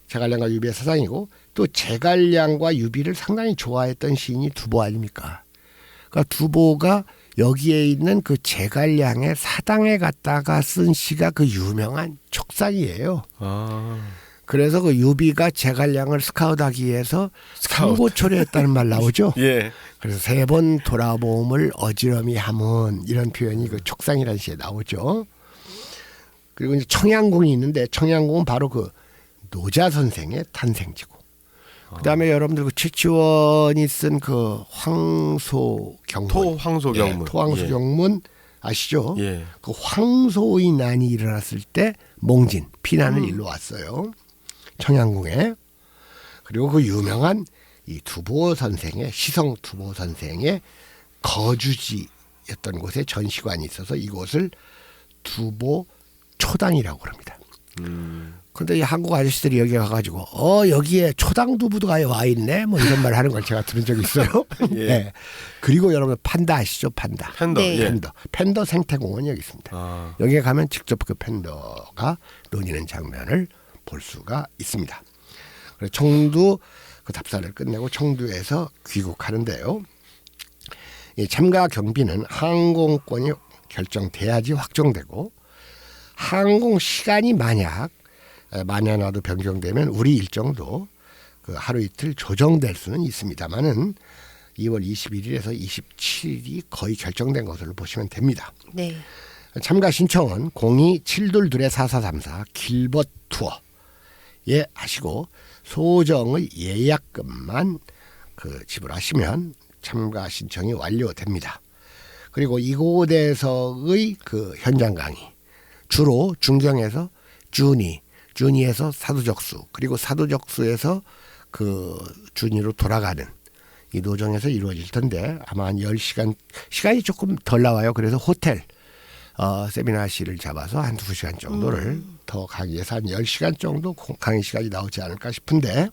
제갈량과 유비의 사장이고 또 제갈량과 유비를 상당히 좋아했던 시인이 두보 아닙니까? 그러니까 두보가 여기에 있는 그 제갈량의 사당에 갔다가 쓴 시가 그 유명한 촉상이에요. 그래서 그 유비가 제갈량을 스카우트하기 위해서 삼고초려했다는 말 나오죠. 예. 그래서 3번 돌아봄을 어지럼히 함은 이런 표현이 그 촉상이라는 시에 나오죠. 그리고 이제 청양궁이 있는데 청양궁은 바로 그 노자 선생의 탄생지고. 그다음에 여러분들 그 최치원이 쓴 그 황소경문, 토황소경문, 토황소경문 아시죠? 예. 그 황소의 난이 일어났을 때 몽진 피난을 일로 왔어요. 청양궁에. 그리고 그 유명한 이 두보 선생의 시성 두보 선생의 거주지였던 곳에 전시관이 있어서 이곳을 두보 초당이라고 합니다. 그런데 이 한국 아저씨들이 여기 가가지고 여기에 초당 두부가 와 있네 뭐 이런 말 하는 걸 제가 들은 적이 있어요. 예. 네. 그리고 여러분 판다 아시죠? 판다. 팬더. 네. 예. 팬더 생태공원이 여기 있습니다. 여기에 가면 직접 그 팬더가 논이는 장면을 볼 수가 있습니다. 그래서 청두 그 답사를 끝내고 청두에서 귀국하는데요. 이 참가 경비는 항공권이 결정돼야지 확정되고 항공 시간이 만약 만연하도 변경되면 우리 일정도 그 하루 이틀 조정될 수는 있습니다만은 2월 21일에서 27일이 거의 결정된 것으로 보시면 됩니다. 네. 참가 신청은 02-722-4434 길벗 투어에 하시고 소정의 예약금만 그 지불하시면 참가 신청이 완료됩니다. 그리고 이곳에서의 그 현장 강의 주로 중경에서 준이에서 사도적수 그리고 사도적수에서 그 준이로 돌아가는 이 노정에서 이루어질 텐데 아마 한 10시간 시간이 조금 덜 나와요. 그래서 호텔 세미나실을 잡아서 한 2시간 정도를 더 강의해서 한 10시간 정도 강의 시간이 나오지 않을까 싶은데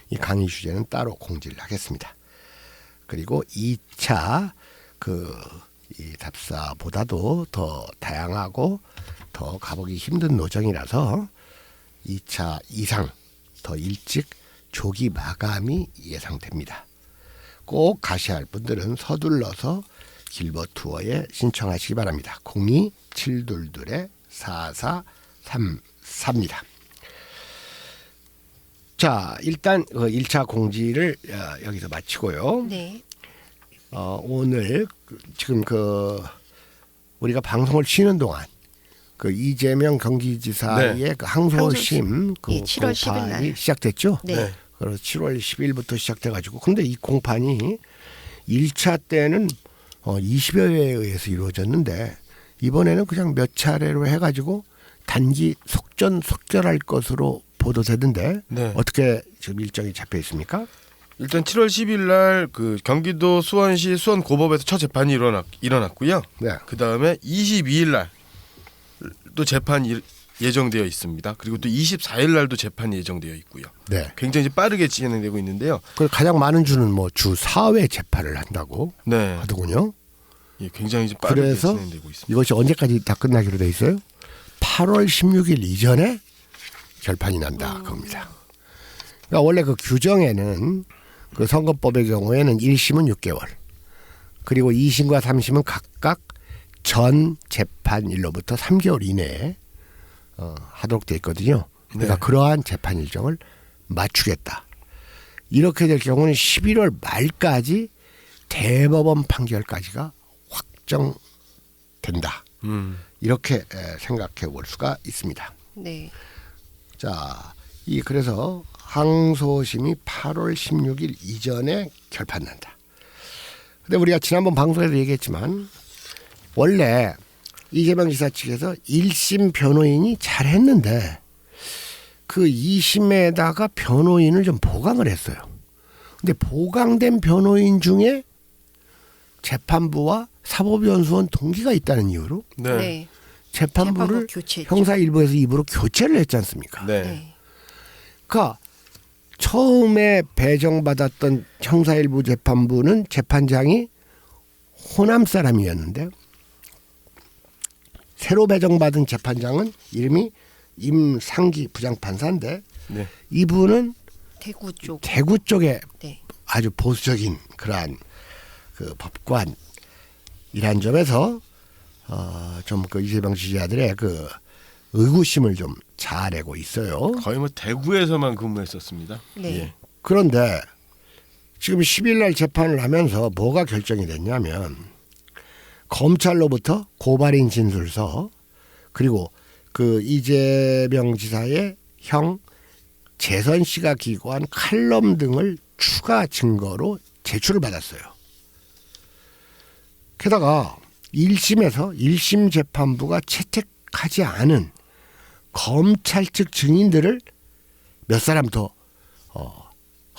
이 강의 주제는 따로 공지를 하겠습니다. 그리고 2차 이 답사보다도 더 다양하고 더 가보기 힘든 노정이라서 2차 이상 더 일찍 조기 마감이 예상됩니다. 꼭 가셔야 할 분들은 서둘러서 길벗 투어에 신청하시기 바랍니다. 02-722-4434입니다. 자, 일단 1차 공지를 여기서 마치고요. 네. 오늘 지금 우리가 방송을 쉬는 동안 그 이재명 경기지사의 네. 그 항소심 그 예, 7월 10일 날. 공판이 시작됐죠. 네. 그래서 7월 10일부터 시작돼가지고 근데 이 공판이 1차 때는 20여 회에 의해서 이루어졌는데 이번에는 그냥 몇 차례로 해가지고 단기 속전속결할 것으로 보도되던데 네. 어떻게 지금 일정이 잡혀 있습니까? 일단 7월 10일 날 그 경기도 수원시 수원고법에서 첫 재판이 일어났고요. 네. 그 다음에 22일 날 또 재판이 예정되어 있습니다. 그리고 또 24일 날도 재판이 예정되어 있고요. 네. 굉장히 빠르게 진행되고 있는데요. 그 가장 많은 주는 뭐 주 4회 재판을 한다고 네, 하더군요. 예, 굉장히 좀 빠르게 그래서 진행되고 있습니다. 이것이 언제까지 다 끝나기로 돼 있어요? 8월 16일 이전에 결판이 난다 겁니다. 그러니까 원래 그 규정에는 그 선거법의 경우에는 1심은 6개월 그리고 2심과 3심은 각각 전 재판일로부터 3개월 이내에 하도록 돼 있거든요. 그러니까 네. 그러한 재판 일정을 맞추겠다. 이렇게 될 경우는 11월 말까지 대법원 판결까지가 확정된다. 이렇게 생각해 볼 수가 있습니다. 네. 자, 그래서 항소심이 8월 16일 이전에 결판난다. 근데 우리가 지난번 방송에서 얘기했지만 원래 이재명 지사 측에서 1심 변호인이 잘했는데 그 2심에다가 변호인을 좀 보강을 했어요. 근데 보강된 변호인 중에 재판부와 사법연수원 동기가 있다는 이유로 네. 네. 재판부를 교체했죠. 형사 1부에서 2부로 교체를 했지 않습니까? 네. 네. 그러니까 처음에 배정받았던 형사 1부 재판부는 재판장이 호남 사람이었는데 새로 배정받은 재판장은 이름이 임상기 부장판사인데 네. 이분은 대구 쪽. 대구 쪽에 네. 아주 보수적인 그러한 그 법관이란 점에서 좀 그 이재명 지지자들의 그 의구심을 좀 자아내고 있어요. 거의 뭐 대구에서만 근무했었습니다. 네. 예. 그런데 지금 10일 날 재판을 하면서 뭐가 결정이 됐냐면 검찰로부터 고발인 진술서 그리고 그 이재명 지사의 형 재선 씨가 기고한 칼럼 등을 추가 증거로 제출을 받았어요. 게다가 1심에서 1심 재판부가 채택하지 않은 검찰 측 증인들을 몇 사람 더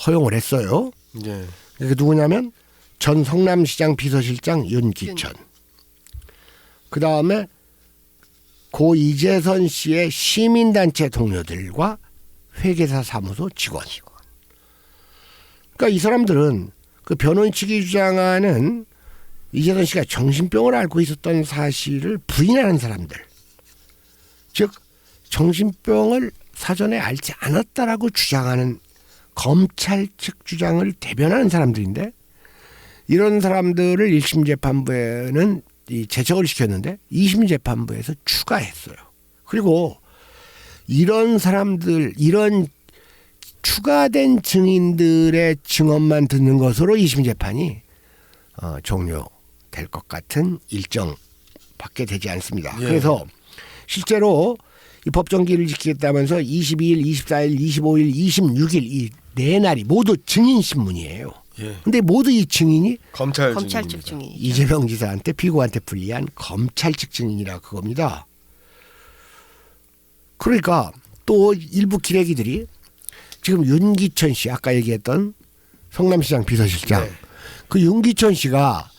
허용을 했어요. 예. 이게 누구냐면 전 성남시장 비서실장 윤기천. 그 다음에 고 이재선 씨의 시민단체 동료들과 회계사 사무소 직원. 그러니까 이 사람들은 그 변호인 측이 주장하는 이재선 씨가 정신병을 앓고 있었던 사실을 부인하는 사람들. 즉 정신병을 사전에 알지 않았다라고 주장하는 검찰 측 주장을 대변하는 사람들인데 이런 사람들을 1심 재판부에는 제척을 시켰는데 2심 재판부에서 추가했어요. 그리고 이런 사람들, 이런 추가된 증인들의 증언만 듣는 것으로 2심 재판이 종료될 것 같은 일정밖에 되지 않습니다. 예. 그래서 실제로 이 법정기를 지키겠다면서 22일, 24일, 25일, 26일 이 네 날이 모두 증인 신문이에요. 예. 근데 모두 이 증인이 검찰 측 증인입니다. 증인. 이재명 지사한테 피고한테 불리한 검찰 측 증인이라 그겁니다. 그러니까 또 일부 기레기들이 지금 윤기천 씨 아까 얘기했던 성남시장 비서실장 네. 그 윤기천 씨가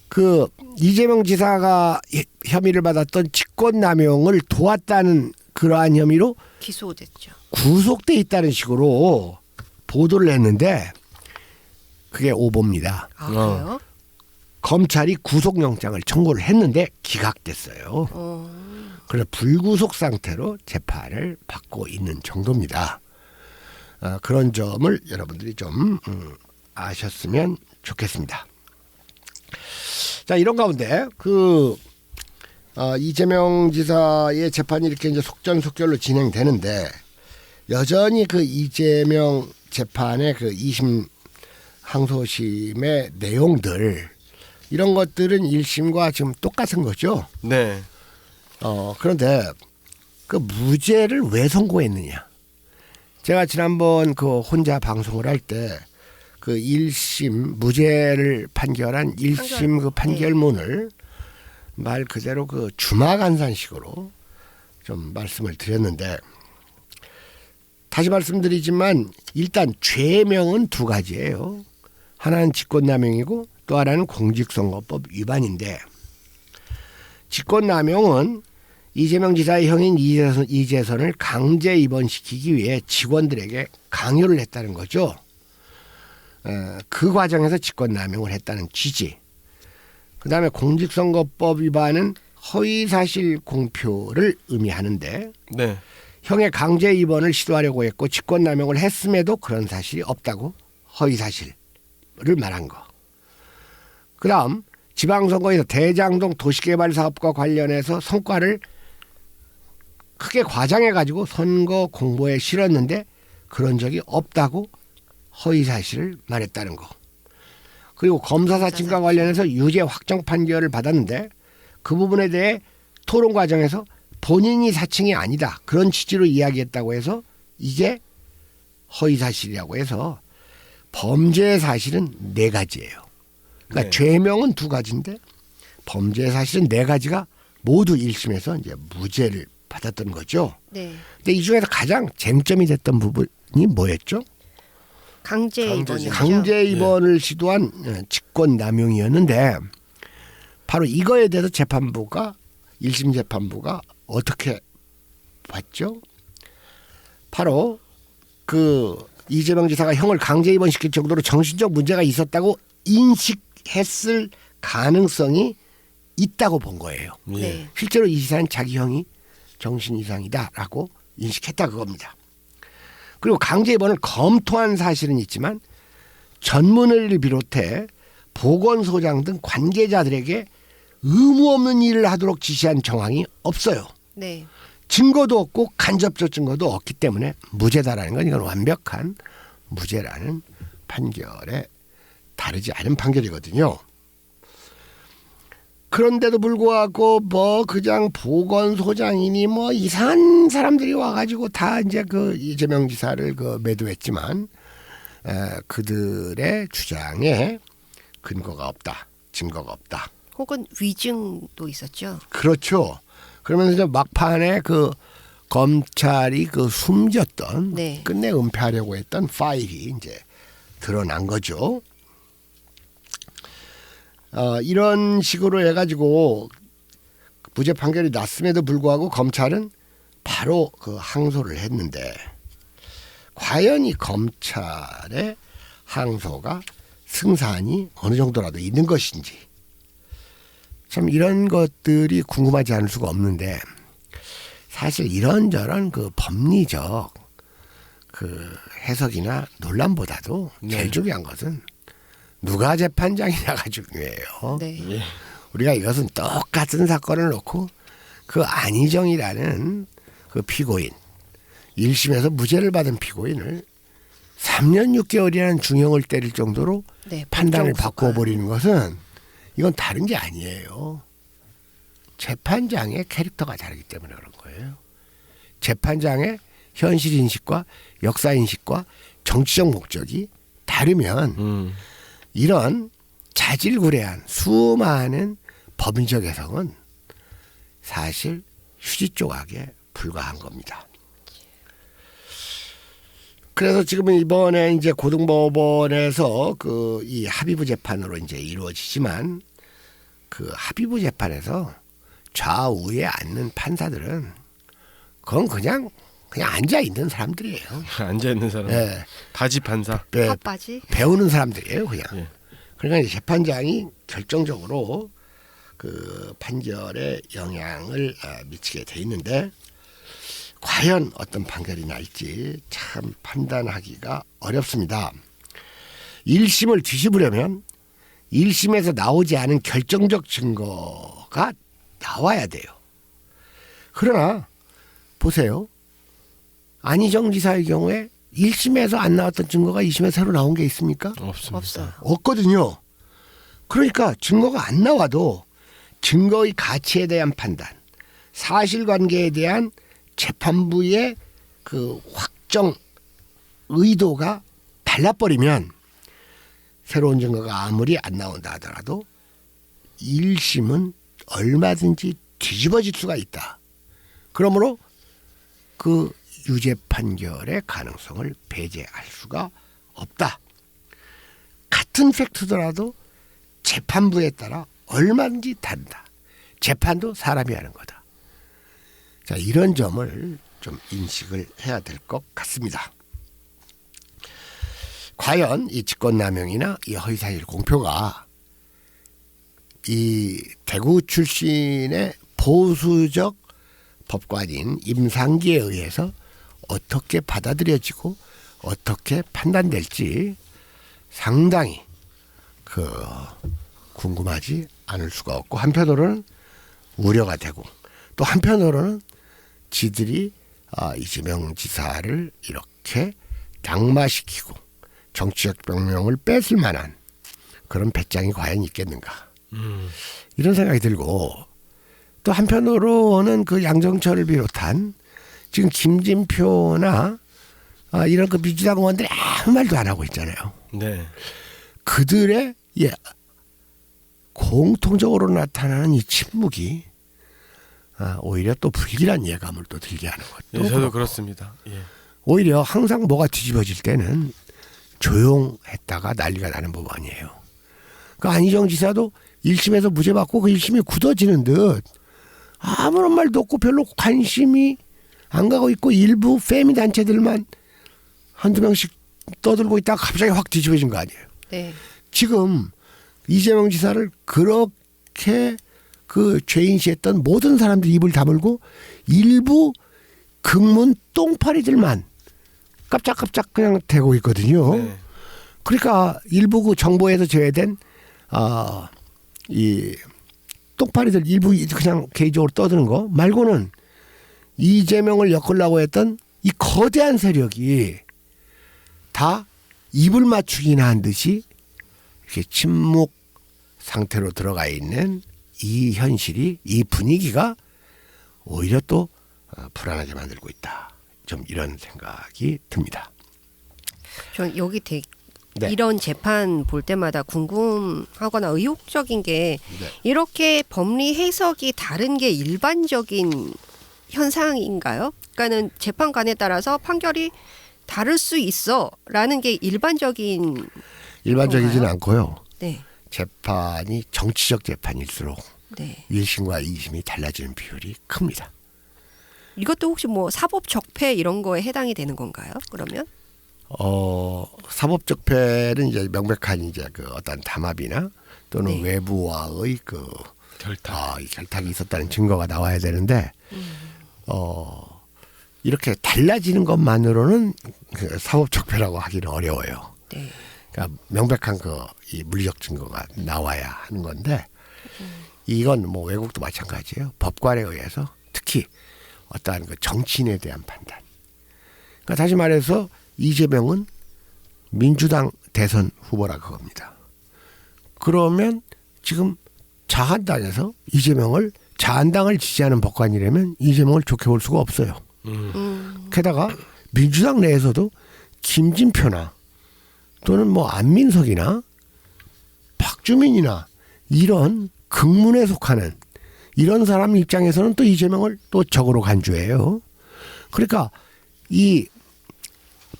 그 이재명 지사가 혐의를 받았던 직권남용을 도왔다는 그러한 혐의로 기소됐죠. 구속돼 있다는 식으로 보도를 했는데 그게 오보입니다. 아, 그래요? 검찰이 구속영장을 청구를 했는데 기각됐어요. 그래서 불구속 상태로 재판을 받고 있는 정도입니다. 그런 점을 여러분들이 좀 아셨으면 좋겠습니다. 자, 이런 가운데 이재명 지사의 재판이 이렇게 이제 속전속결로 진행되는데 여전히 그 이재명 재판의 그 2심 항소심의 내용들 이런 것들은 1심과 지금 똑같은 거죠. 네. 그런데 그 무죄를 왜 선고했느냐? 제가 지난번 그 혼자 방송을 할 때 그 1심 무죄를 판결한 1심 그 판결문을 말 그대로 그 주마간산식으로 좀 말씀을 드렸는데 다시 말씀드리지만 일단 죄명은 두 가지예요. 하나는 직권남용이고 또 하나는 공직선거법 위반인데 직권남용은 이재명 지사의 형인 이재선을 강제 입원시키기 위해 직원들에게 강요를 했다는 거죠. 그 과정에서 직권남용을 했다는 취지. 그다음에 공직선거법 위반은 허위사실 공표를 의미하는데 네. 형의 강제 입원을 시도하려고 했고 직권남용을 했음에도 그런 사실이 없다고 허위사실을 말한 거. 그다음 지방선거에서 대장동 도시개발사업과 관련해서 성과를 크게 과장해가지고 선거 공보에 실었는데 그런 적이 없다고 허위사실을 말했다는 거. 그리고 검사 사칭과 관련해서 유죄 확정 판결을 받았는데 그 부분에 대해 토론 과정에서 본인이 사칭이 아니다 그런 취지로 이야기했다고 해서 이게 허위사실이라고 해서 범죄 사실은 4가지예요. 그러니까 네. 죄명은 2가지인데 범죄 사실은 4가지가 모두 1심에서 이제 무죄를 받았던 거죠. 네. 근데 이 중에서 가장 쟁점이 됐던 부분이 뭐였죠? 강제 입원이죠. 강제 입원을 시도한 직권남용이었는데 바로 이거에 대해서 재판부가 1심 재판부가 어떻게 봤죠? 바로 그 이재명 지사가 형을 강제 입원시킬 정도로 정신적 문제가 있었다고 인식했을 가능성이 있다고 본 거예요. 네. 실제로 이 지사는 자기 형이 정신 이상이다라고 인식했다 그겁니다. 그리고 강제 입원을 검토한 사실은 있지만 전문의를 비롯해 보건소장 등 관계자들에게 의무 없는 일을 하도록 지시한 정황이 없어요. 네. 증거도 없고 간접적 증거도 없기 때문에 무죄다라는 건 이건 완벽한 무죄라는 판결에 다르지 않은 판결이거든요. 그런데도 불구하고 뭐 그냥 보건소장이니 뭐 이상한 사람들이 와가지고 다 이제 그 이재명 지사를 그 매도했지만 그들의 주장에 근거가 없다, 증거가 없다. 혹은 위증도 있었죠. 그렇죠. 그러면서 이제 막판에 그 검찰이 그 숨겼던 네. 끝내 은폐하려고 했던 파일이 이제 드러난 거죠. 이런 식으로 해가지고 무죄 판결이 났음에도 불구하고 검찰은 바로 그 항소를 했는데 과연 이 검찰의 항소가 승산이 어느 정도라도 있는 것인지 참 이런 것들이 궁금하지 않을 수가 없는데 사실 이런저런 그 법리적 그 해석이나 논란보다도 제일 중요한 것은 누가 재판장이냐가 중요해요. 네. 예. 우리가 이것은 똑같은 사건을 놓고 그 안희정이라는 그 피고인 1심에서 무죄를 받은 피고인을 3년 6개월이라는 중형을 때릴 정도로 네, 판단을 법정수가. 바꿔버리는 것은 이건 다른 게 아니에요. 재판장의 캐릭터가 다르기 때문에 그런 거예요. 재판장의 현실 인식과 역사 인식과 정치적 목적이 다르면 이런 자질구레한 수많은 법리적 해석은 사실 휴지 조각에 불과한 겁니다. 그래서 지금 이번에 이제 고등법원에서 그 이 합의부 재판으로 이제 이루어지지만 그 합의부 재판에서 좌우에 앉는 판사들은 그건 그냥 앉아 있는 사람들이에요. 앉아 있는 사람. 네. 바지 판사. 네. 핫바지. 배우는 사람들이에요, 그냥. 예. 그러니까 이제 재판장이 결정적으로 그 판결에 영향을 미치게 돼 있는데 과연 어떤 판결이 날지 참 판단하기가 어렵습니다. 1심을 뒤집으려면 1심에서 나오지 않은 결정적 증거가 나와야 돼요. 그러나 보세요. 안희정 지사의 경우에 1심에서 안 나왔던 증거가 2심에 새로 나온 게 있습니까? 없습니다. 없어요. 없거든요. 그러니까 증거가 안 나와도 증거의 가치에 대한 판단, 사실관계에 대한 재판부의 그 확정 의도가 달라버리면 새로운 증거가 아무리 안 나온다 하더라도 1심은 얼마든지 뒤집어질 수가 있다. 그러므로 그 유죄 판결의 가능성을 배제할 수가 없다. 같은 팩트더라도 재판부에 따라 얼마든지 다른다. 재판도 사람이 하는 거다. 자, 이런 점을 좀 인식을 해야 될 것 같습니다. 과연 이 직권남용이나 이 허위사실 공표가 이 대구 출신의 보수적 법관인 임상기에 의해서 어떻게 받아들여지고 어떻게 판단될지 상당히 궁금하지 않을 수가 없고, 한편으로는 우려가 되고, 또 한편으로는 지들이 이재명 지사를 이렇게 낙마시키고 정치적 명령을 뺏을 만한 그런 배짱이 과연 있겠는가, 이런 생각이 들고, 또 한편으로는 그 양정철을 비롯한 지금 김진표나 이런 그 민주당 의원들이 아무 말도 안 하고 있잖아요. 네. 그들의 공통적으로 나타나는 이 침묵이 오히려 또 불길한 예감을 또 들게 하는 것도. 예, 저도 그렇습니다. 예. 오히려 항상 뭐가 뒤집어질 때는 조용했다가 난리가 나는 법안이에요. 그 안희정 지사도 1심에서 무죄 받고 그 1심이 굳어지는 듯 아무런 말도 없고 별로 관심이 안 가고 있고, 일부 페미 단체들만 한두 명씩 떠들고 있다가 갑자기 확 뒤집어진 거 아니에요. 네. 지금 이재명 지사를 그렇게 그 죄인시했던 모든 사람들이 입을 다물고 일부 극문 똥파리들만 깜짝깜짝 그냥 대고 있거든요. 네. 그러니까 일부 그 정보에서 제외된 이 똥파리들 일부 그냥 개인적으로 떠드는 거 말고는 이재명을 엮으려고 했던 이 거대한 세력이 다 입을 맞추기나 한 듯이 이렇게 침묵 상태로 들어가 있는 이 현실이, 이 분위기가 오히려 또 불안하게 만들고 있다. 좀 이런 생각이 듭니다. 전 여기 네. 이런 재판 볼 때마다 궁금하거나 의혹적인 게 네. 이렇게 법리 해석이 다른 게 일반적인 현상인가요? 그러니까는 재판관에 따라서 판결이 다를 수 있어라는 게 일반적이지는 않고요. 네. 재판이 정치적 재판일수록 네. 1심과 2심이 달라지는 비율이 큽니다. 이것도 혹시 뭐 사법 적폐 이런 거에 해당이 되는 건가요? 그러면? 사법 적폐는 이제 명백한 이제 그 어떤 담합이나 또는 네. 외부와의 그 결탁. 이 결탁이 있었다는 증거가 나와야 되는데 이렇게 달라지는 것만으로는 그 사법 적폐라고 하기는 어려워요. 네. 그러니까 명백한 이 물리적 증거가 나와야 하는 건데, 이건 뭐 외국도 마찬가지예요. 법관에 의해서 특히 어떠한 그 정치인에 대한 판단. 그러니까 다시 말해서 이재명은 민주당 대선 후보라 그겁니다. 그러면 지금 자한당에서 이재명을 자한당을 지지하는 법관이라면 이재명을 좋게 볼 수가 없어요. 게다가 민주당 내에서도 김진표나 또는 뭐 안민석이나 박주민이나 이런 극문에 속하는 이런 사람 입장에서는 또 이재명을 또 적으로 간주해요. 그러니까 이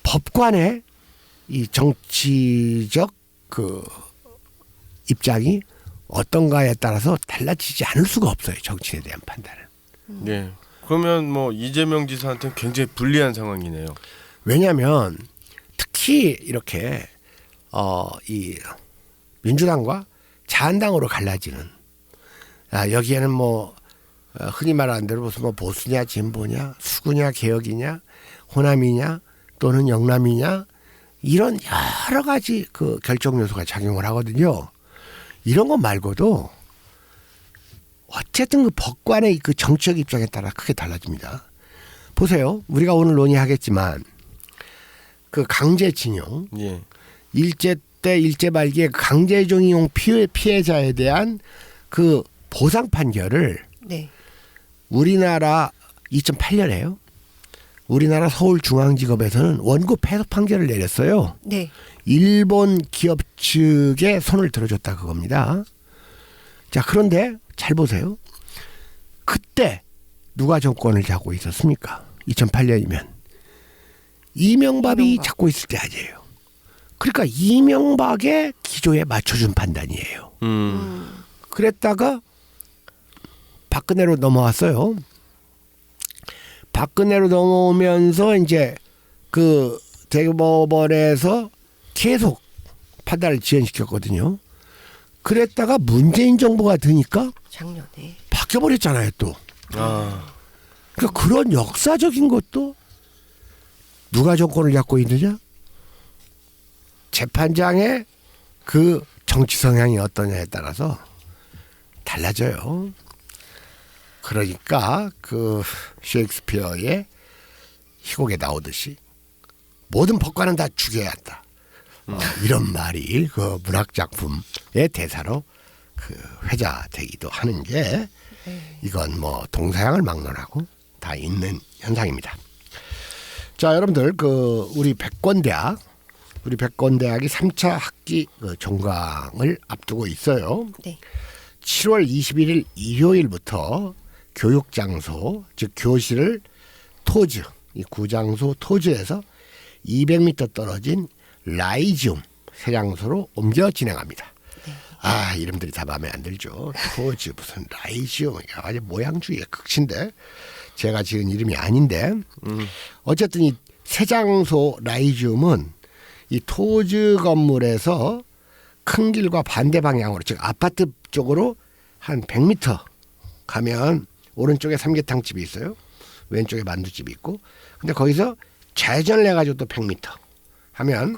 법관의 이 정치적 그 입장이 어떤가에 따라서 달라지지 않을 수가 없어요. 정치에 대한 판단은. 네. 그러면 뭐 이재명 지사한테는 굉장히 불리한 상황이네요. 왜냐하면 특히 이렇게 이 민주당과 자한당으로 갈라지는, 여기에는 뭐 흔히 말하는 대로 무슨 뭐 보수냐 진보냐 수구냐 개혁이냐 호남이냐 또는 영남이냐 이런 여러 가지 그 결정 요소가 작용을 하거든요. 이런 것 말고도 어쨌든 그 법관의 그 정치적 입장에 따라 크게 달라집니다. 보세요. 우리가 오늘 논의하겠지만 그 강제징용, 예. 일제 때 일제 말기에 강제징용 피해자에 대한 그 보상 판결을 네. 우리나라 2008년에요. 우리나라 서울중앙지검에서는 원고 패소 판결을 내렸어요. 네. 일본 기업 측에 손을 들어줬다 그겁니다. 자, 그런데 잘 보세요. 그때 누가 정권을 잡고 있었습니까? 2008년이면 이명박이 잡고 있을 때 아니에요. 그러니까 이명박의 기조에 맞춰준 판단이에요. 그랬다가 박근혜로 넘어왔어요. 박근혜로 넘어오면서 이제 그 대법원에서 계속 판단을 지연시켰거든요. 그랬다가 문재인 정부가 드니까 작년에 바뀌어버렸잖아요 또. 그러니까 그런 역사적인 것도 누가 정권을 잡고 있느냐? 재판장의 그 정치 성향이 어떠냐에 따라서 달라져요. 그러니까 그 셰익스피어의 희곡에 나오듯이 모든 법관은 다 죽여야 한다. 이런 말이 그 문학 작품의 대사로 그 회자되기도 하는 게 이건 뭐 동서양을 막론하고 다 있는 현상입니다. 자, 여러분들 그 우리 백권대학이 3차 학기 그 종강을 앞두고 있어요. 네. 7월 21일 일요일부터 교육장소 즉 교실을 토즈 이 구장소 토즈에서 200m 떨어진 라이지움 새 장소로 옮겨 진행합니다. 네. 아, 이름들이 다 마음에 안 들죠. 토즈 무슨 라이지움 아주 모양주의의 극치인데 제가 지은 이름이 아닌데 어쨌든 이 새 장소 라이지움은 이 토즈 건물에서 큰 길과 반대 방향으로 즉 아파트 쪽으로 한 100m 가면 오른쪽에 삼계탕집이 있어요. 왼쪽에 만두집이 있고. 근데 거기서 좌회전을 해가지고 또 100m 하면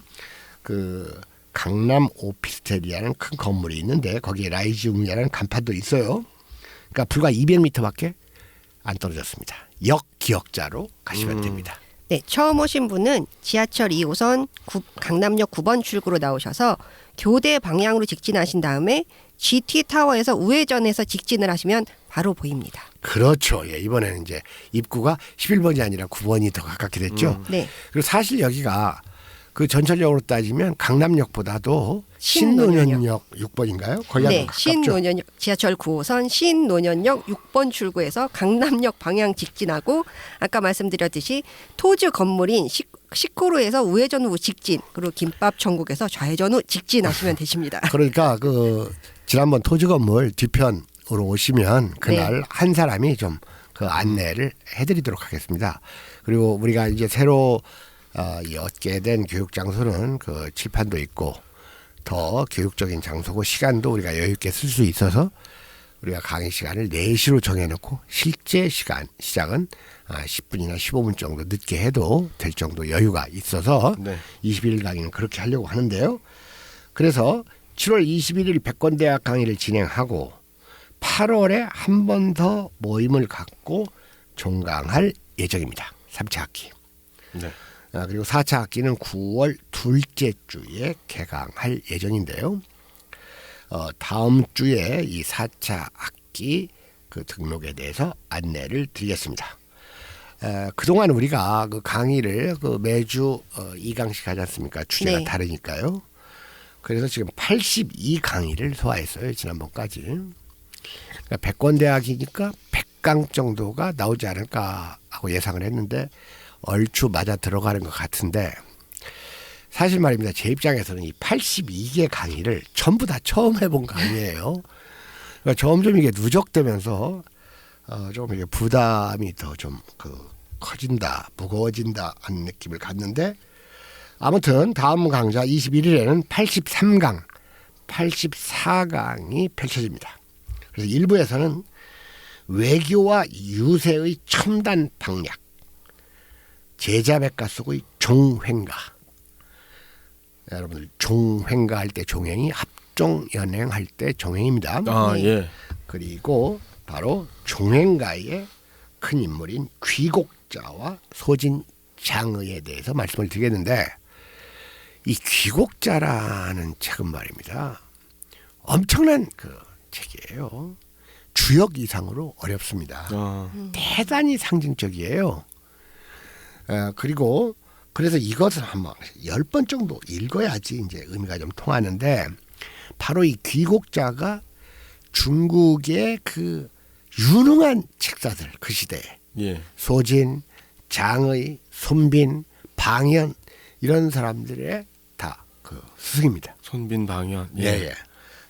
그 강남 오피스텔이라는 큰 건물이 있는데 거기에 라이지움이라는 간판도 있어요. 그러니까 불과 200m밖에 안 떨어졌습니다. 역기역자로 가시면 됩니다. 네, 처음 오신 분은 지하철 2호선 강남역 9번 출구로 나오셔서 교대 방향으로 직진하신 다음에 GT타워에서 우회전해서 직진을 하시면 바로 보입니다. 그렇죠. 예, 이번에는 이제 입구가 11번이 아니라 9번이 더 가깝게 됐죠. 네. 그리고 사실 여기가 그 전철역으로 따지면 강남역보다도 신논현역 6번인가요? 거기가 네, 더 가깝죠. 신논현역 지하철 9호선 신논현역 6번 출구에서 강남역 방향 직진하고 아까 말씀드렸듯이 토즈 건물인 시코르에서 우회전 후 직진 그리고 김밥 천국에서 좌회전 후 직진하시면 되십니다. 그러니까 그 지난번 토즈 건물 뒤편으로 오시면 그날 한 사람이 좀 그 안내를 해드리도록 하겠습니다. 그리고 우리가 이제 새로 얻게 된 교육 장소는 그 칠판도 있고 더 교육적인 장소고 시간도 우리가 여유 있게 쓸 수 있어서 우리가 강의 시간을 4시로 정해놓고 실제 시간 시작은 10분이나 15분 정도 늦게 해도 될 정도 여유가 있어서 21일 강의는 그렇게 하려고 하는데요. 그래서 7월 21일 백권대학 강의를 진행하고 8월에 한 번 더 모임을 갖고 종강할 예정입니다. 3차 학기. 네. 그리고 4차 학기는 9월 둘째 주에 개강할 예정인데요. 다음 주에 이 4차 학기 그 등록에 대해서 안내를 드리겠습니다. 그동안 우리가 그 강의를 그 매주 2강씩 하지 않습니까? 주제가 다르니까요. 그래서 지금 82강의를 소화했어요. 지난번까지. 그러니까 백권대학이니까 100강 정도가 나오지 않을까 하고 예상을 했는데 얼추 맞아 들어가는 것 같은데 사실 말입니다. 제 입장에서는 이 82개 강의를 전부 다 처음 해본 강의예요. 그러니까 점점 이게 누적되면서 조금 이게 부담이 더 좀 커진다, 무거워진다 하는 느낌을 갖는데 아무튼 다음 강좌 21일에는 83강, 84강이 펼쳐집니다. 그래서 1부에서는 외교와 유세의 첨단 방략, 제자백가 속의 종횡가. 여러분들 종횡가 할 때 종횡이 합종연행 할 때 종횡입니다. 예. 그리고 바로 종횡가의 큰 인물인 귀곡자와 소진장의에 대해서 말씀을 드리겠는데 이 귀곡자라는 책은 말입니다. 엄청난 그 책이에요. 주역 이상으로 어렵습니다. 대단히 상징적이에요. 그리고 그래서 이것을 한번 10번 정도 읽어야지 이제 의미가 좀 통하는데 바로 이 귀곡자가 중국의 그 유능한 책사들 그 시대에 예. 소진, 장의, 손빈, 방연 이런 사람들의 다 그 스승입니다. 손빈, 방연. 예. 예.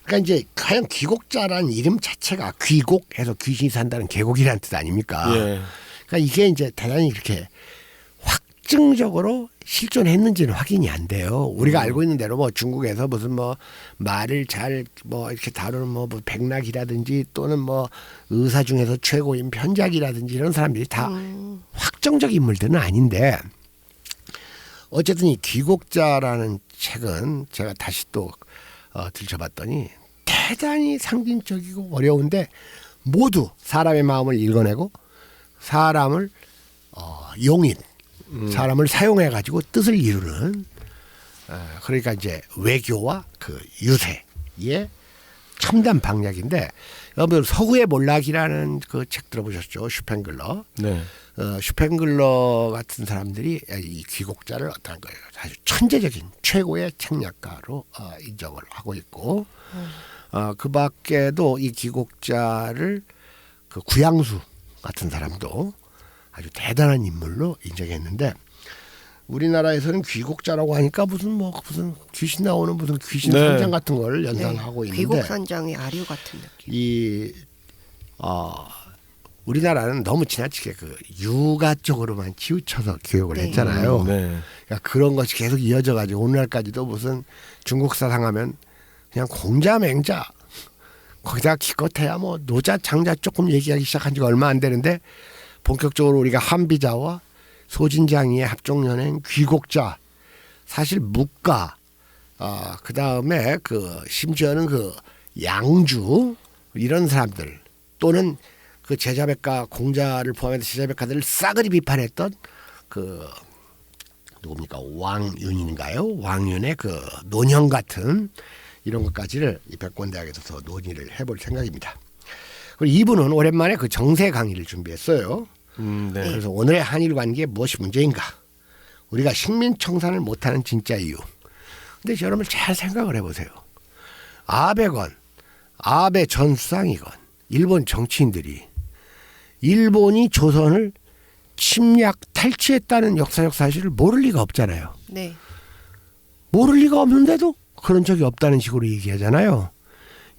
그러니까 이제 과연 귀곡자라는 이름 자체가 귀곡해서 귀신이 산다는 계곡이라는 뜻 아닙니까? 예. 그러니까 이게 이제 대단히 이렇게 확증적으로 실존했는지는 확인이 안 돼요. 우리가 알고 있는 대로 뭐 중국에서 무슨 뭐 말을 잘 뭐 이렇게 다루는 뭐 백락이라든지 또는 뭐 의사 중에서 최고인 편작이라든지 이런 사람들이 다 확정적 인물들은 아닌데 어쨌든 이 귀곡자라는 책은 제가 다시 또 들춰봤더니 대단히 상징적이고 어려운데 모두 사람의 마음을 읽어내고 사람을 용인 사람을 사용해 가지고 뜻을 이루는 그러니까 이제 외교와 그 유세의 첨단 방략인데 여러분 서구의 몰락이라는 그 책 들어보셨죠? 슈팽글러. 네. 슈팽글러 같은 사람들이 이 귀곡자를 어떤 거예요? 아주 천재적인 최고의 책략가로 인정을 하고 있고 그 밖에도 이 귀곡자를 그 구양수 같은 사람도 아주 대단한 인물로 인정했는데 우리나라에서는 귀곡자라고 하니까 무슨 귀신 나오는 무슨 귀신 네. 산장 같은 걸 연상하고 있는데 귀곡산장의 아류 같은 느낌. 우리나라는 너무 지나치게 그 유가 쪽으로만 치우쳐서 교육을 네. 했잖아요. 네. 그러니까 그런 것이 계속 이어져가지고 오늘날까지도 무슨 중국 사상하면 그냥 공자 맹자 거기다가 기껏해야 뭐 노자 장자 조금 얘기하기 시작한 지가 얼마 안 되는데 본격적으로 우리가 한비자와 소진장이의 합종연행 귀곡자 사실 묵가 그 다음에 그 심지어는 그 양주 이런 사람들 또는 그 제자백가 공자를 포함해서 제자백가들을 싸그리 비판했던 그 누굽니까 왕윤인가요? 왕윤의 그 논형 같은 이런 것까지를 이 백권대학에서 논의를 해볼 생각입니다. 그리고 이분은 오랜만에 그 정세 강의를 준비했어요. 네. 그래서 오늘의 한일 관계에 무엇이 문제인가? 우리가 식민청산을 못하는 진짜 이유. 근데 여러분 잘 생각을 해보세요. 아베건, 아베 전 수상이건 일본 정치인들이 일본이 조선을 침략 탈취했다는 역사적 사실을 모를 리가 없잖아요. 네. 모를 리가 없는데도 그런 적이 없다는 식으로 얘기하잖아요.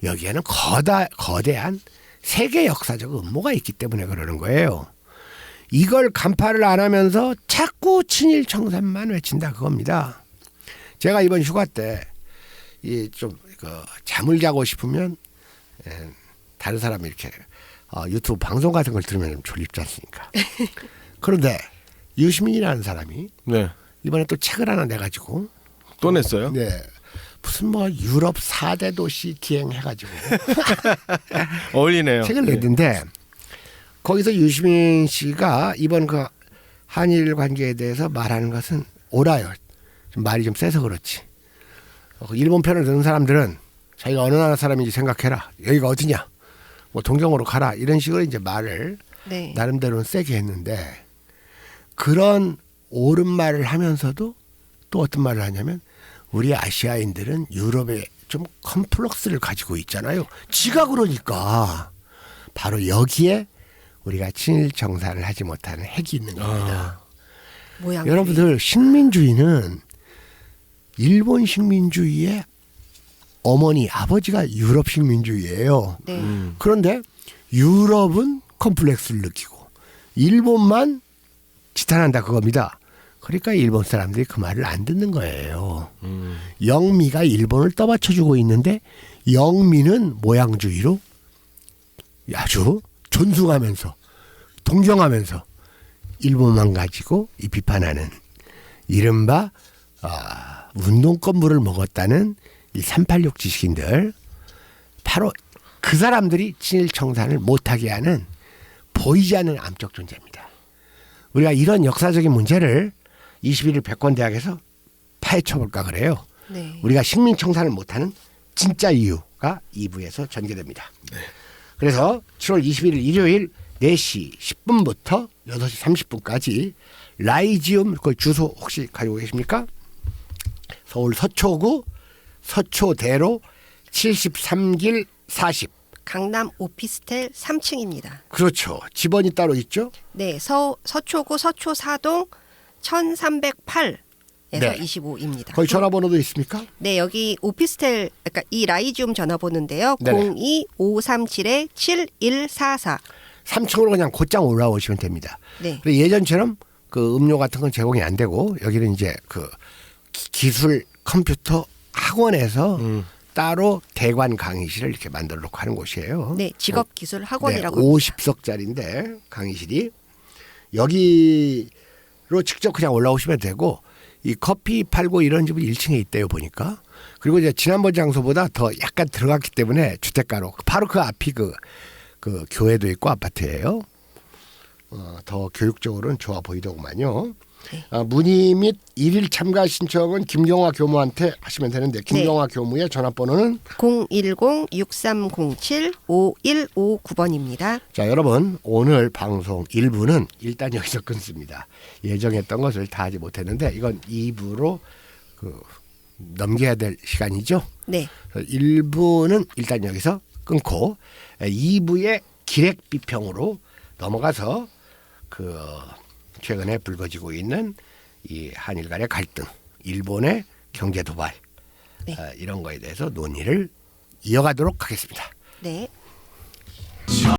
여기에는 거대한 세계 역사적 음모가 있기 때문에 그러는 거예요. 이걸 간파를 안 하면서 자꾸 친일 청산만 외친다 그겁니다. 제가 이번 휴가 때 좀 잠을 자고 싶으면 다른 사람이 이렇게 유튜브 방송 같은 걸 들으면 좀 졸립지 않습니까? 그런데 유시민이라는 사람이 네. 이번에 또 책을 하나 내가지고 또 냈어요? 네. 무슨 뭐 유럽 4대 도시 기행해가지고 어울리네요. 책을 냈는데 거기서 유시민 씨가 이번 그 한일 관계에 대해서 말하는 것은 옳아요. 좀 말이 좀 세서 그렇지. 일본 편을 드는 사람들은 자기가 어느 나라 사람인지 생각해라. 여기가 어디냐. 뭐 동경으로 가라. 이런 식으로 이제 말을 네. 나름대로는 세게 했는데 그런 옳은 말을 하면서도 또 어떤 말을 하냐면 우리 아시아인들은 유럽에 좀 컴플렉스를 가지고 있잖아요. 지가 그러니까 바로 여기에 우리가 친일 정산을 하지 못하는 핵이 있는 겁니다. 모양이. 여러분들 식민주의는 일본 식민주의의 어머니 아버지가 유럽 식민주의예요. 네. 그런데 유럽은 컴플렉스를 느끼고 일본만 지탄한다 그겁니다. 그러니까 일본 사람들이 그 말을 안 듣는 거예요. 영미가 일본을 떠받쳐주고 있는데 영미는 모양주의로 아주 존중하면서 동경하면서 일본만 가지고 이 비판하는 이른바 운동권 물을 먹었다는 이 386 지식인들 바로 그 사람들이 친일 청산을 못하게 하는 보이지 않는 암적 존재입니다. 우리가 이런 역사적인 문제를 21일 백권대학에서 파헤쳐볼까 그래요. 네. 우리가 식민 청산을 못하는 진짜 이유가 2부에서 전개됩니다. 그래서 7월 21일 일요일 4시 10분부터 6시 30분까지 라이지움 그 주소 혹시 가지고 계십니까? 서울 서초구 서초대로 73길 40. 강남 오피스텔 3층입니다. 그렇죠. 집원이 따로 있죠? 네, 서초구 서초사동 1308에서 네. 25입니다. 거기 전화번호도 있습니까? 네, 여기 오피스텔 그러니까 이 라이지움 전화번호인데요. 네네. 02537-7144. 3층으로 그냥 곧장 올라오시면 됩니다. 네. 그리고 예전처럼 그 음료 같은 건 제공이 안 되고 여기는 이제 그 기술 컴퓨터 학원에서 따로 대관 강의실을 이렇게 만들어 놓고 하는 곳이에요. 네, 직업기술 학원이라고 네, 합니다. 50석짜리인데 강의실이 여기로 직접 그냥 올라오시면 되고 이 커피 팔고 이런 집은 1층에 있대요 보니까. 그리고 이제 지난번 장소보다 더 약간 들어갔기 때문에 주택가로 바로 그 앞이 그 교회도 있고 아파트예요. 더 교육적으로는 좋아 보이더구만요. 네. 문의 및 일일 참가 신청은 김경화 교무한테 하시면 되는데 김경화 교무의 전화번호는 010-6307-5159번입니다. 자 여러분 오늘 방송 1부는 일단 여기서 끊습니다. 예정했던 것을 다 하지 못했는데 이건 2부로 넘겨야 될 시간이죠. 네. 1부는 일단 여기서 끊고 2부의 기획 비평으로 넘어가서 최근에 불거지고 있는 이 한일 간의 갈등, 일본의 경제 도발 네. 이런 거에 대해서 논의를 이어가도록 하겠습니다. 네.